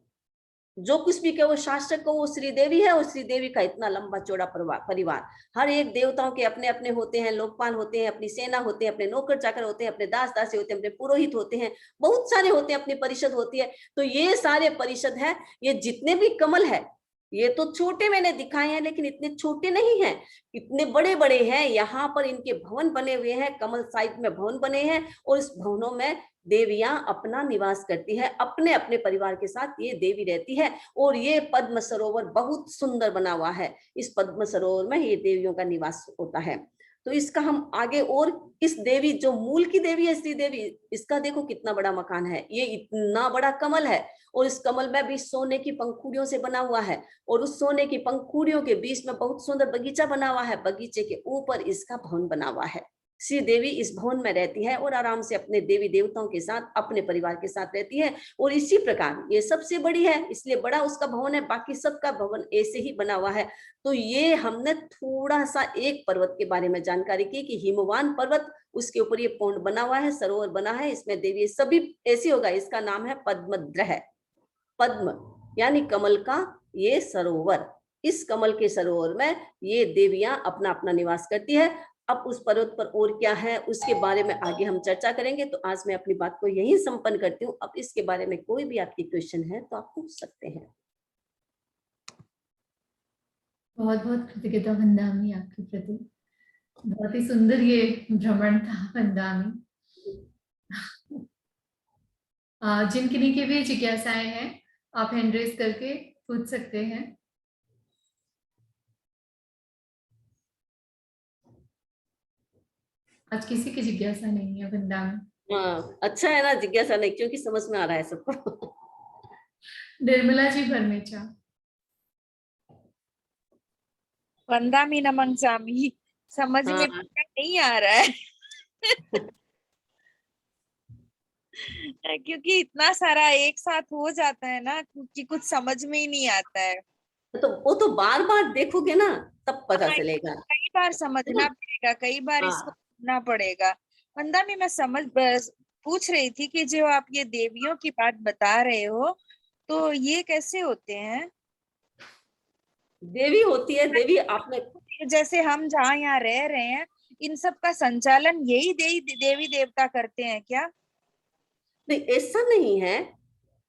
जो कुछ भी कहो, शासक कहो, वो श्री देवी है। और श्री देवी का इतना लंबा चौड़ा परिवार, हर एक देवताओं के अपने अपने होते हैं, लोकपाल होते हैं, अपनी सेना होते हैं, अपने नौकर चाकर होते हैं, अपने दास दासी होते हैं, अपने पुरोहित होते हैं, बहुत सारे होते हैं, अपनी परिषद होती है। तो ये सारे परिषद है, ये जितने भी कमल है ये तो छोटे मैंने दिखाए हैं, लेकिन इतने छोटे नहीं हैं, इतने बड़े बड़े हैं। यहाँ पर इनके भवन बने हुए हैं, कमल साइड में भवन बने हैं, और इस भवनों में देवियां अपना निवास करती है, अपने अपने परिवार के साथ ये देवी रहती है। और ये पद्म सरोवर बहुत सुंदर बना हुआ है, इस पद्म सरोवर में ये देवियों का निवास होता है। तो इसका हम आगे, और इस देवी जो मूल की देवी है श्री देवी, इसका देखो कितना बड़ा मकान है, ये इतना बड़ा कमल है, और इस कमल में भी सोने की पंखुड़ियों से बना हुआ है, और उस सोने की पंखुड़ियों के बीच में बहुत सुंदर बगीचा बना हुआ है, बगीचे के ऊपर इसका भवन बना हुआ है। श्री देवी इस भवन में रहती है और आराम से अपने देवी देवताओं के साथ, अपने परिवार के साथ रहती है। और इसी प्रकार ये सबसे बड़ी है, इसलिए बड़ा उसका भवन है, बाकी सबका भवन ऐसे ही बना हुआ है। तो ये हमने थोड़ा सा एक पर्वत के बारे में जानकारी की कि हिमवान पर्वत, उसके ऊपर ये पौंड बना हुआ है, सरोवर बना है, इसमें देवी सभी ऐसे होगा। इसका नाम है पद्मद्र, पद्म यानी कमल का ये सरोवर। इस कमल के सरोवर में ये देवियां अपना अपना निवास करती है। अब उस पर्वत पर और क्या है उसके बारे में आगे हम चर्चा करेंगे। तो आज मैं अपनी बात को यहीं संपन्न करती हूँ। अब इसके बारे में कोई भी आपकी क्वेश्चन है तो आप पूछ सकते हैं। बहुत बहुत कृतज्ञता वंदामी आपके प्रति, बहुत ही सुंदर ये भ्रमण था वंदामी। जिन किन्हीं की भी जिज्ञासाएं हैं आप हैंड रेज करके पूछ सकते हैं। आज किसी की जिज्ञासा नहीं है वंदामी। हाँ, अच्छा है ना, जिज्ञासा नहीं, क्योंकि समझ में आ रहा है सबको। निर्मला जी भरमेचा। वंदामी नमन स्वामी, समझ में नहीं आ रहा है। क्योंकि इतना सारा एक साथ हो जाता है ना कि कुछ समझ में ही नहीं आता है। तो वो तो बार बार देखोगे ना तब पता चलेगा। कई बार समझना पड़ेगा, कई बार इसको सुनना पड़ेगा। वंदामी मैं पूछ रही थी कि जो आप ये देवियों की बात बता रहे हो तो ये कैसे होते हैं? देवी होती है, देवी आपने, जैसे हम जहाँ यहाँ रह रहे हैं इन सब का संचालन यही देवी देवता करते हैं क्या? नहीं, ऐसा नहीं है।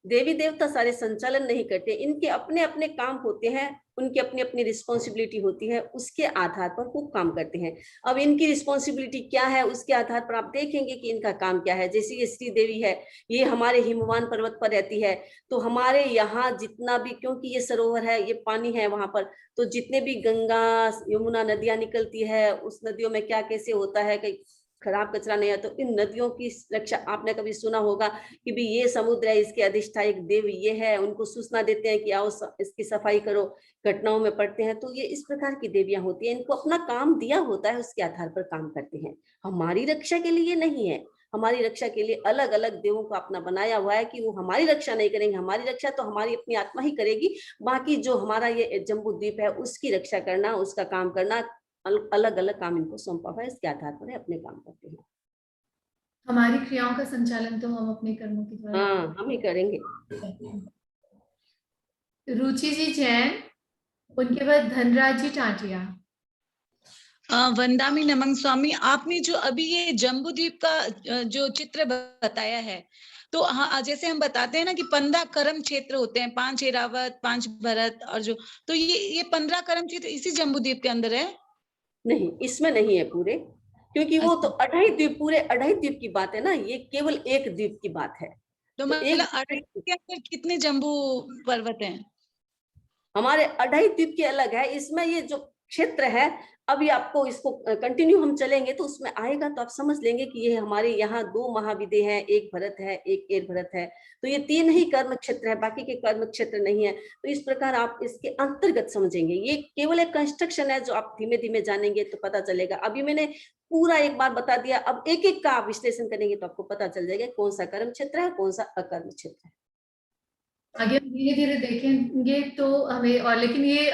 देवी देवता सारे संचालन नहीं करते, इनके अपने अपने काम होते हैं, उनकी अपनी अपनी रिस्पॉन्सिबिलिटी होती है, उसके आधार पर वो काम करते हैं। अब इनकी रिस्पॉन्सिबिलिटी क्या है उसके आधार पर आप देखेंगे कि इनका काम क्या है। जैसे ये श्री देवी है, ये हमारे हिमवान पर्वत पर रहती है, तो हमारे यहाँ जितना भी, क्योंकि ये सरोवर है, ये पानी है वहां पर, तो जितने भी गंगा यमुना नदियां निकलती है, उस नदियों में क्या कैसे होता है कि खराब कचरा नहीं है, तो इन नदियों की रक्षा, आपने कभी सुना होगा कि भी ये समुद्र है, इसके अधिष्ठायक देव ये है, उनको सूचना देते हैं कि आओ इसकी सफाई करो, घटनाओं में पड़ते हैं। तो ये इस प्रकार की देवियां होती हैं, इनको अपना काम दिया होता है, उसके आधार पर काम करते हैं। हमारी रक्षा के लिए नहीं है, हमारी रक्षा के लिए अलग अलग देवों को अपना बनाया हुआ है कि वो हमारी रक्षा नहीं करेंगे। हमारी रक्षा तो हमारी अपनी आत्मा ही करेगी, बाकी जो हमारा ये जम्बू द्वीप है उसकी रक्षा करना, उसका काम करना, अलग अलग काम इनको सौंपा हुआ है, इसके आधार पर अपने काम करते हैं। हमारी क्रियाओं का संचालन तो हम अपने कर्मों के द्वारा हम ही करेंगे। रुचि जी जैन, उनके बाद धनराज जी टाटिया। वंदामी नमन स्वामी, आपने जो अभी ये जम्बूद्वीप का जो चित्र बताया है, तो हाँ, जैसे हम बताते हैं ना कि 15 कर्म क्षेत्र होते हैं, 5 ऐरावत, 5 भरत, और जो, तो ये 15 कर्म क्षेत्र इसी जम्बूद्वीप के अंदर है? नहीं, इसमें नहीं है पूरे, क्योंकि वो तो 28 द्वीप, पूरे 28 द्वीप की बात है ना, ये केवल एक द्वीप की बात है। तो मतलब 28 के अंदर कितने जम्बू पर्वत हैं? हमारे 28 द्वीप के अलग है, इसमें ये जो क्षेत्र है, अभी आपको इसको कंटिन्यू हम चलेंगे तो उसमें आएगा, तो आप समझ लेंगे कि ये हमारे यहाँ 2 महाविदे हैं, एक भरत है, एक एर भरत है, तो ये 3 ही कर्म क्षेत्र है, बाकी के कर्म क्षेत्र नहीं है। तो इस प्रकार आप इसके अंतर्गत समझेंगे, ये केवल एक कंस्ट्रक्शन है जो आप धीमे धीमे जानेंगे तो पता चलेगा। अभी मैंने पूरा एक बार बता दिया, अब एक एक का आप विश्लेषण करेंगे तो आपको पता चल जाएगा कौन सा कर्म क्षेत्र है, कौन सा अकर्म क्षेत्र है। आगे हम धीरे धीरे देखेंगे तो हमें, और लेकिन ये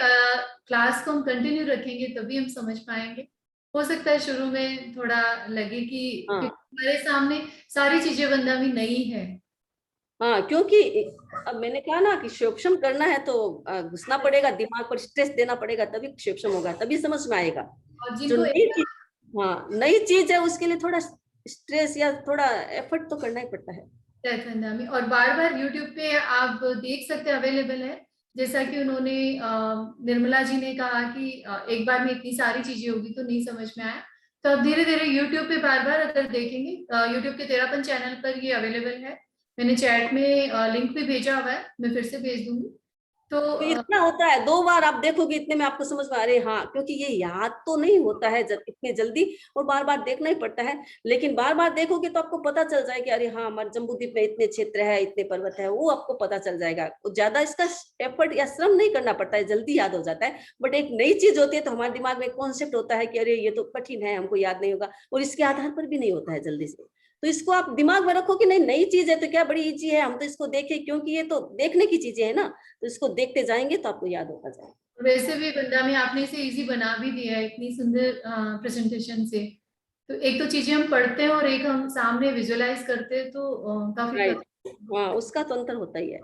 क्लास को हम कंटिन्यू रखेंगे तभी हम समझ पाएंगे। हो सकता है शुरू में थोड़ा लगे कि हमारे सामने सारी चीजें वंदामी नई है। हाँ, क्योंकि अब मैंने कहा ना कि क्षोभम करना है तो घुसना पड़ेगा, दिमाग पर स्ट्रेस देना पड़ेगा, तभी क्षोभम होगा, तभी समझ में आएगा। और जो नई चीज है उसके लिए थोड़ा स्ट्रेस या थोड़ा एफर्ट तो करना ही पड़ता है। और बार बार YouTube पे आप देख सकते हैं, अवेलेबल है, जैसा कि उन्होंने निर्मला जी ने कहा कि एक बार में इतनी सारी चीजें होगी तो नहीं समझ में आया, तो अब धीरे धीरे यूट्यूब पे बार बार अगर देखेंगे, यूट्यूब के तेरापन चैनल पर ये अवेलेबल है। मैंने चैट में लिंक भी भेजा हुआ है, मैं फिर से भेज दूंगी। तो तो इतना होता है, 2 बार आप देखोगे इतने में आपको समझ में आ रही है, हाँ, क्योंकि ये याद तो नहीं होता है इतने जल्दी, और बार बार देखना ही पड़ता है। लेकिन बार बार देखोगे तो आपको पता चल जाएगा, अरे हाँ, हमारे जम्बूद्वीप में इतने क्षेत्र है, इतने पर्वत है, वो आपको पता चल जाएगा। ज्यादा इसका एफर्ट या श्रम नहीं करना पड़ता है, जल्दी याद हो जाता है। बट एक नई चीज होती है तो हमारे दिमाग में कॉन्सेप्ट होता है कि अरे ये तो कठिन है, हमको याद नहीं होगा, और इसके आधार पर भी नहीं होता है जल्दी से। तो इसको आप दिमाग में रखो कि नहीं, नई चीज है तो क्या बड़ी इजी है, हम तो इसको देखें, क्योंकि ये तो देखने की चीजें है ना, तो इसको देखते जाएंगे तो आपको याद होता जाएगा। वैसे भी बंदा में आपने इसे इजी बना भी दिया है इतनी सुंदर प्रेजेंटेशन से। तो एक तो चीजें हम पढ़ते हैं और एक हम सामने विजुअलाइज करते हैं, तो काफी राइट, हाँ, उसका तो अंतर होता ही है।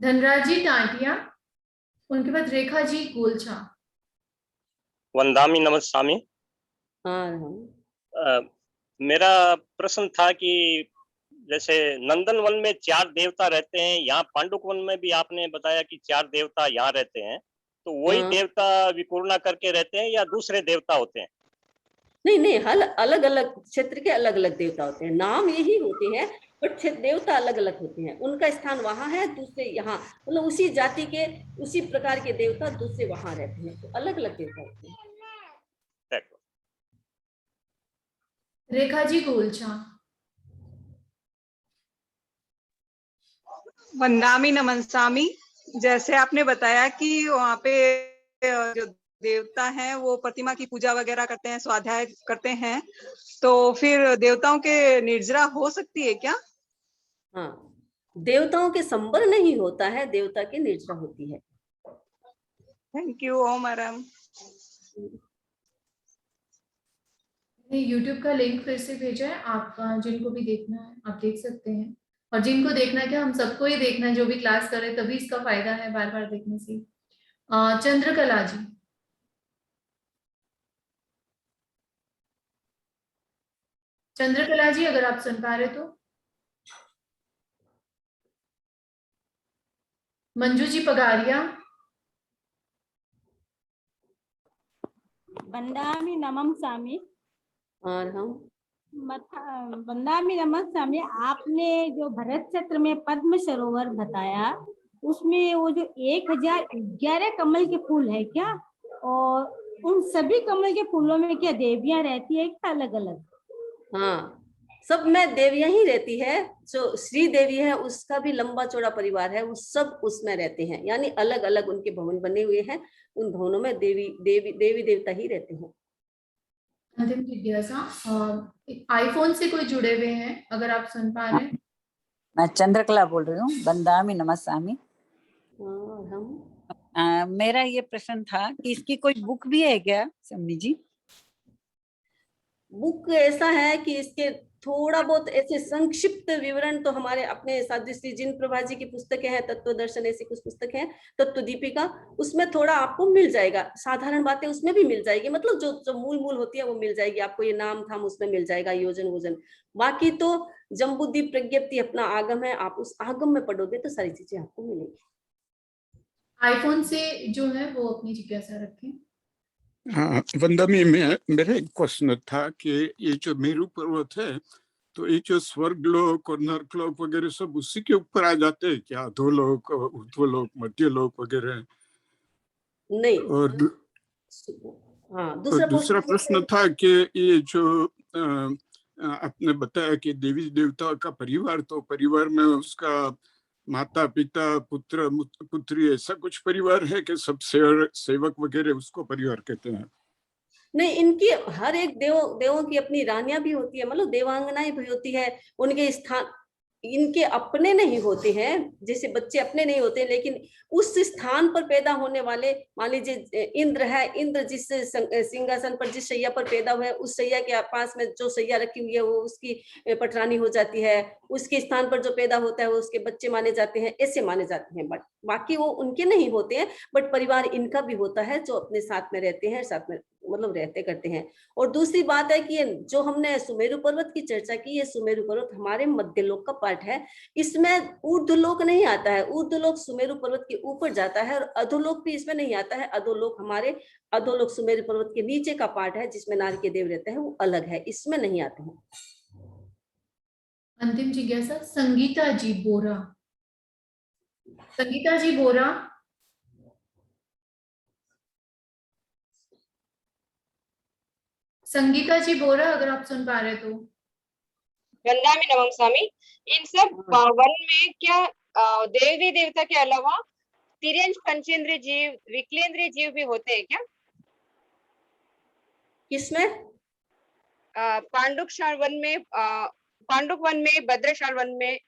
धनराज जी टाटिया, उनके बाद रेखा जी गोलछा। वंदामी नमस्कामी। हाँ हाँ, मेरा प्रश्न था कि जैसे नंदन वन में 4 देवता रहते हैं, यहाँ पांडुक वन में भी आपने बताया कि 4 देवता यहाँ रहते हैं, तो वही हाँ। देवता विपूर्णा करके रहते हैं या दूसरे देवता होते हैं? नहीं नहीं, हल अलग अलग क्षेत्र के अलग अलग देवता होते हैं, नाम यही होते हैं, बट देवता अलग अलग होते हैं। उनका स्थान वहां है, दूसरे यहाँ, मतलब उसी जाति के उसी प्रकार के देवता दूसरे वहां रहते हैं, तो अलग अलग देवता होते हैं। रेखा जी गोलछा। वंदामी नमस्कामी। जैसे आपने बताया कि वहाँ पे जो देवता हैं वो प्रतिमा की पूजा वगैरह करते हैं, स्वाध्याय करते हैं, तो फिर देवताओं के निर्जरा हो सकती है क्या? हाँ, देवताओं के संबर नहीं होता है, देवता की निर्जरा होती है। Thank you Om madam. YouTube का लिंक फिर से भेजा है, आप जिनको भी देखना है आप देख सकते हैं, और जिनको देखना है, क्या हम सबको ही देखना है, जो भी क्लास करे तभी इसका फायदा है बार बार देखने से। चंद्रकला जी। चंद्रकला जी अगर आप सुन पा रहे तो। मंजू जी पगारिया। वंदामि नमस्कामी। और हम वंदामि नमस्कामी। आपने जो भरत क्षेत्र में पद्म सरोवर बताया, उसमें वो जो 1011 कमल के फूल है क्या, और उन सभी कमल के फूलों में क्या देवियां रहती है क्या अलग अलग? हाँ, सब में देवियां ही रहती है। जो श्री देवी है उसका भी लंबा चौड़ा परिवार है, वो सब उसमें रहते हैं, यानी अलग अलग उनके भवन बने हुए हैं, उन भवनों में देवी देवता ही रहते हैं। अंतिम जिज्ञासा, आईफोन से कोई जुड़े हुए हैं अगर आप सुन पा रहे हैं? मैं चंद्रकला बोल रही हूँ, वंदामि नमस्कामी। मेरा ये प्रश्न था कि इसकी कोई बुक भी है क्या सम्मी जी? बुक ऐसा है कि इसके थोड़ा बहुत ऐसे संक्षिप्त विवरण तो हमारे अपने साध्वी श्री जिन प्रभा जी की पुस्तकें हैं, तत्व दर्शन ऐसी कुछ पुस्तक है, तत्व दीपिका, उसमें थोड़ा आपको मिल जाएगा, साधारण बातें उसमें भी मिल जाएगी, मतलब जो मूल होती है वो मिल जाएगी आपको, ये नाम थाम उसमें मिल जाएगा, योजन वोजन। बाकी तो जम्बूद्वीप प्रज्ञप्ति अपना आगम है, आप उस आगम में पढ़ोगे तो सारी चीजें आपको मिलेगी। आईफोन से जो है वो अपनी जिज्ञासा रखें। हाँ, वंदामी में मेरा एक क्वेश्चन था कि ये जो मेरू पर्वत है, तो ये जो स्वर्गलोक और नरकलोक वगैरह सब उसी के ऊपर आ जाते हैं क्या? अधोलोक, ऊर्ध्वलोक, मध्यलोक वगैरह? नहीं। और हाँ, दूसरा प्रश्न था कि ये जो आपने बताया कि देवी देवता का परिवार, तो परिवार में उसका माता पिता पुत्र पुत्री ऐसा कुछ परिवार है कि सब सेवक वगैरह उसको परिवार कहते हैं? नहीं, इनकी हर एक देवों की अपनी रानियां भी होती है, मतलब देवांगनाएं भी होती है, उनके स्थान इनके अपने नहीं होते हैं, जैसे बच्चे अपने नहीं होते, लेकिन उस स्थान पर पैदा होने वाले, मान लीजिए इंद्र है, इंद्र जिस सिंहासन पर जिस शैया पर पैदा हुआ है, उस शैया के पास में जो शैया रखी हुई है वो उसकी पटरानी हो जाती है, उसके स्थान पर जो पैदा होता है वो उसके बच्चे माने जाते हैं, ऐसे माने जाते हैं। बट बाकी वो उनके नहीं होते हैं, बट परिवार इनका भी होता है जो अपने साथ में रहते हैं, साथ में मतलब रहते करते हैं। और दूसरी बात है कि ये जो हमने सुमेरु पर्वत की चर्चा की, ये सुमेरु पर्वत हमारे मध्यलोक का पार्ट है, इसमें ऊर्ध्वलोक नहीं आता है। ऊर्ध्वलोक सुमेरु पर्वत के ऊपर जाता है और अधोलोक भी इसमें नहीं आता है। अधोलोक हमारे अधोलोक सुमेरु पर्वत के नीचे का पार्ट है जिसमें नारकीय देव रहते हैं, वो अलग है, इसमें नहीं आते हैं। अंतिम जिज्ञासा संगीता जी बोरा। संगीता जी बोरा, संगीता जी बोरा, अगर आप सुन पा रहे तो। वंदामी नमः स्वामी। इन सब वन में क्या देवी देवता के अलावा तिर्यंश पंचेंद्रिय जीव, विकलेंद्रिय जीव भी होते हैं क्या? किसमें? पांडुक वन में, भद्रशाल वन में।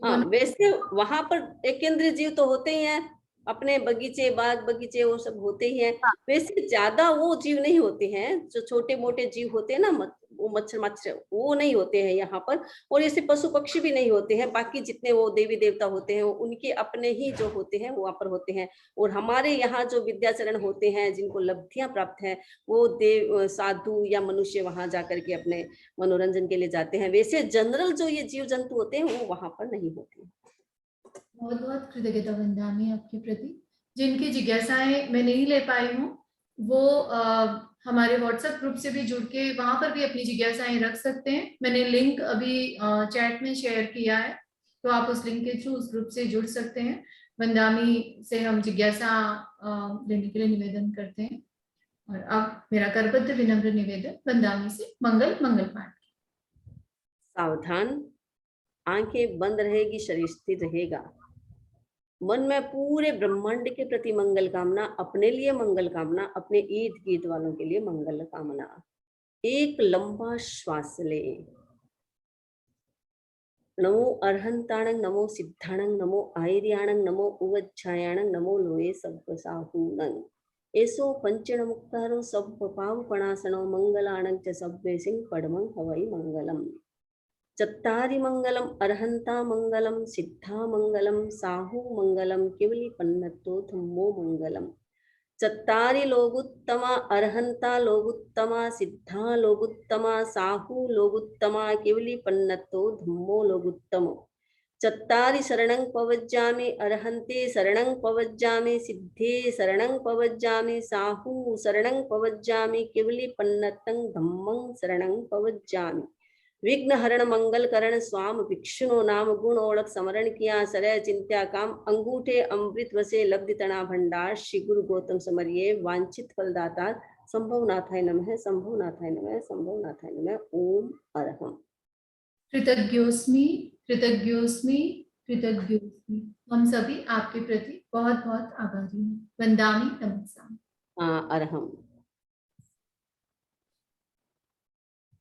हाँ, वैसे वहां पर एकेंद्रीय जीव तो होते ही हैं, अपने बगीचे, बाग बगीचे वो सब होते ही हैं। वैसे ज्यादा वो जीव नहीं होते हैं, जो छोटे मोटे जीव होते हैं ना, वो मच्छर वो नहीं होते हैं यहाँ पर। और ऐसे पशु पक्षी भी नहीं होते हैं। बाकी जितने वो देवी देवता होते हैं, उनके अपने ही जो होते हैं वो वहां पर होते हैं। और हमारे यहाँ जो विद्याचरण होते हैं, जिनको लब्धियां प्राप्त हैं, वो देव साधु या मनुष्य वहां जाकर के अपने मनोरंजन के लिए जाते हैं। वैसे जनरल जो ये जीव जंतु होते हैं वो वहां पर नहीं होते हैं। बहुत बहुत कृतज्ञता वंदामी आपके प्रति। जिनकी जिज्ञासाएं मैं नहीं ले पाई हूँ, वो हमारे व्हाट्सएप ग्रुप से भी जुड़ के वहां पर भी अपनी जिज्ञासाएं रख सकते हैं। मैंने लिंक अभी चैट में शेयर किया है, तो आप उस लिंक के थ्रू उस ग्रुप से जुड़ सकते हैं। वंदामी से हम जिज्ञासा लेने के लिए निवेदन करते हैं। और अब मेरा करबद्ध विनम्र निवेदन वंदामी से मंगल पाठ। सावधान, आंखें बंद रहेगी, शरीर स्थिर रहेगा। मन में पूरे ब्रह्मांड के प्रति मंगल कामना, अपने लिए मंगल कामना, अपने ईद गीत वालों के लिए मंगल कामना। एक लंबा श्वास ले। नमो अर्हंताणं, नमो सिद्धाणं, नमो आयर्याणं, नमो उवच्छायाणं, नमो लोये सब्बसाहूणं। एसो पंचण मुक्तारो सब पावपणासनो मंगलाणं च सब्बे सिंह पडमं हवै मंगलम। चत्तारि मंगलम अर्हंता मंगलम, सिद्धा मंगलम, साहू मंगलम, केवली पन्नतो धम्मो मंगलम। चत्तारि लोगुत्तमा, अर्हंता लोगुत्तमा, सिद्धा लोगुत्तमा, साहू लोगुत्तमा, केवली पन्नतो धम्मो लोगुत्तमो। चत्तारि शरणं पवज्जामि, अर्हन्ते शरणं पवज्जामि, सिद्धे शरणं पवज्जामि, साहू शरणं पवज्जामि, केवली पन्नतं धम्मं शरणं पवज्जामि। विघ्न हरण मंगल करण स्वाम भिक्षुनो नाम गुण ओळख समरण किया सरय चिंत्या काम। अंगूठे अमृत वसे लब्धि तना भंडार, श्री गुरु गौतम समरिये वांछित फलदाता। संभवनाथाय नमः, संभवनाथाय नमः, संभवनाथाय नमः। ओम अरहम। कृतज्ञोस्मि, कृतज्ञोस्मि, कृतज्ञोस्मि। हम सभी आपके प्रति बहुत बहुत आभारी हैं। वंदामी नमः। अरहम।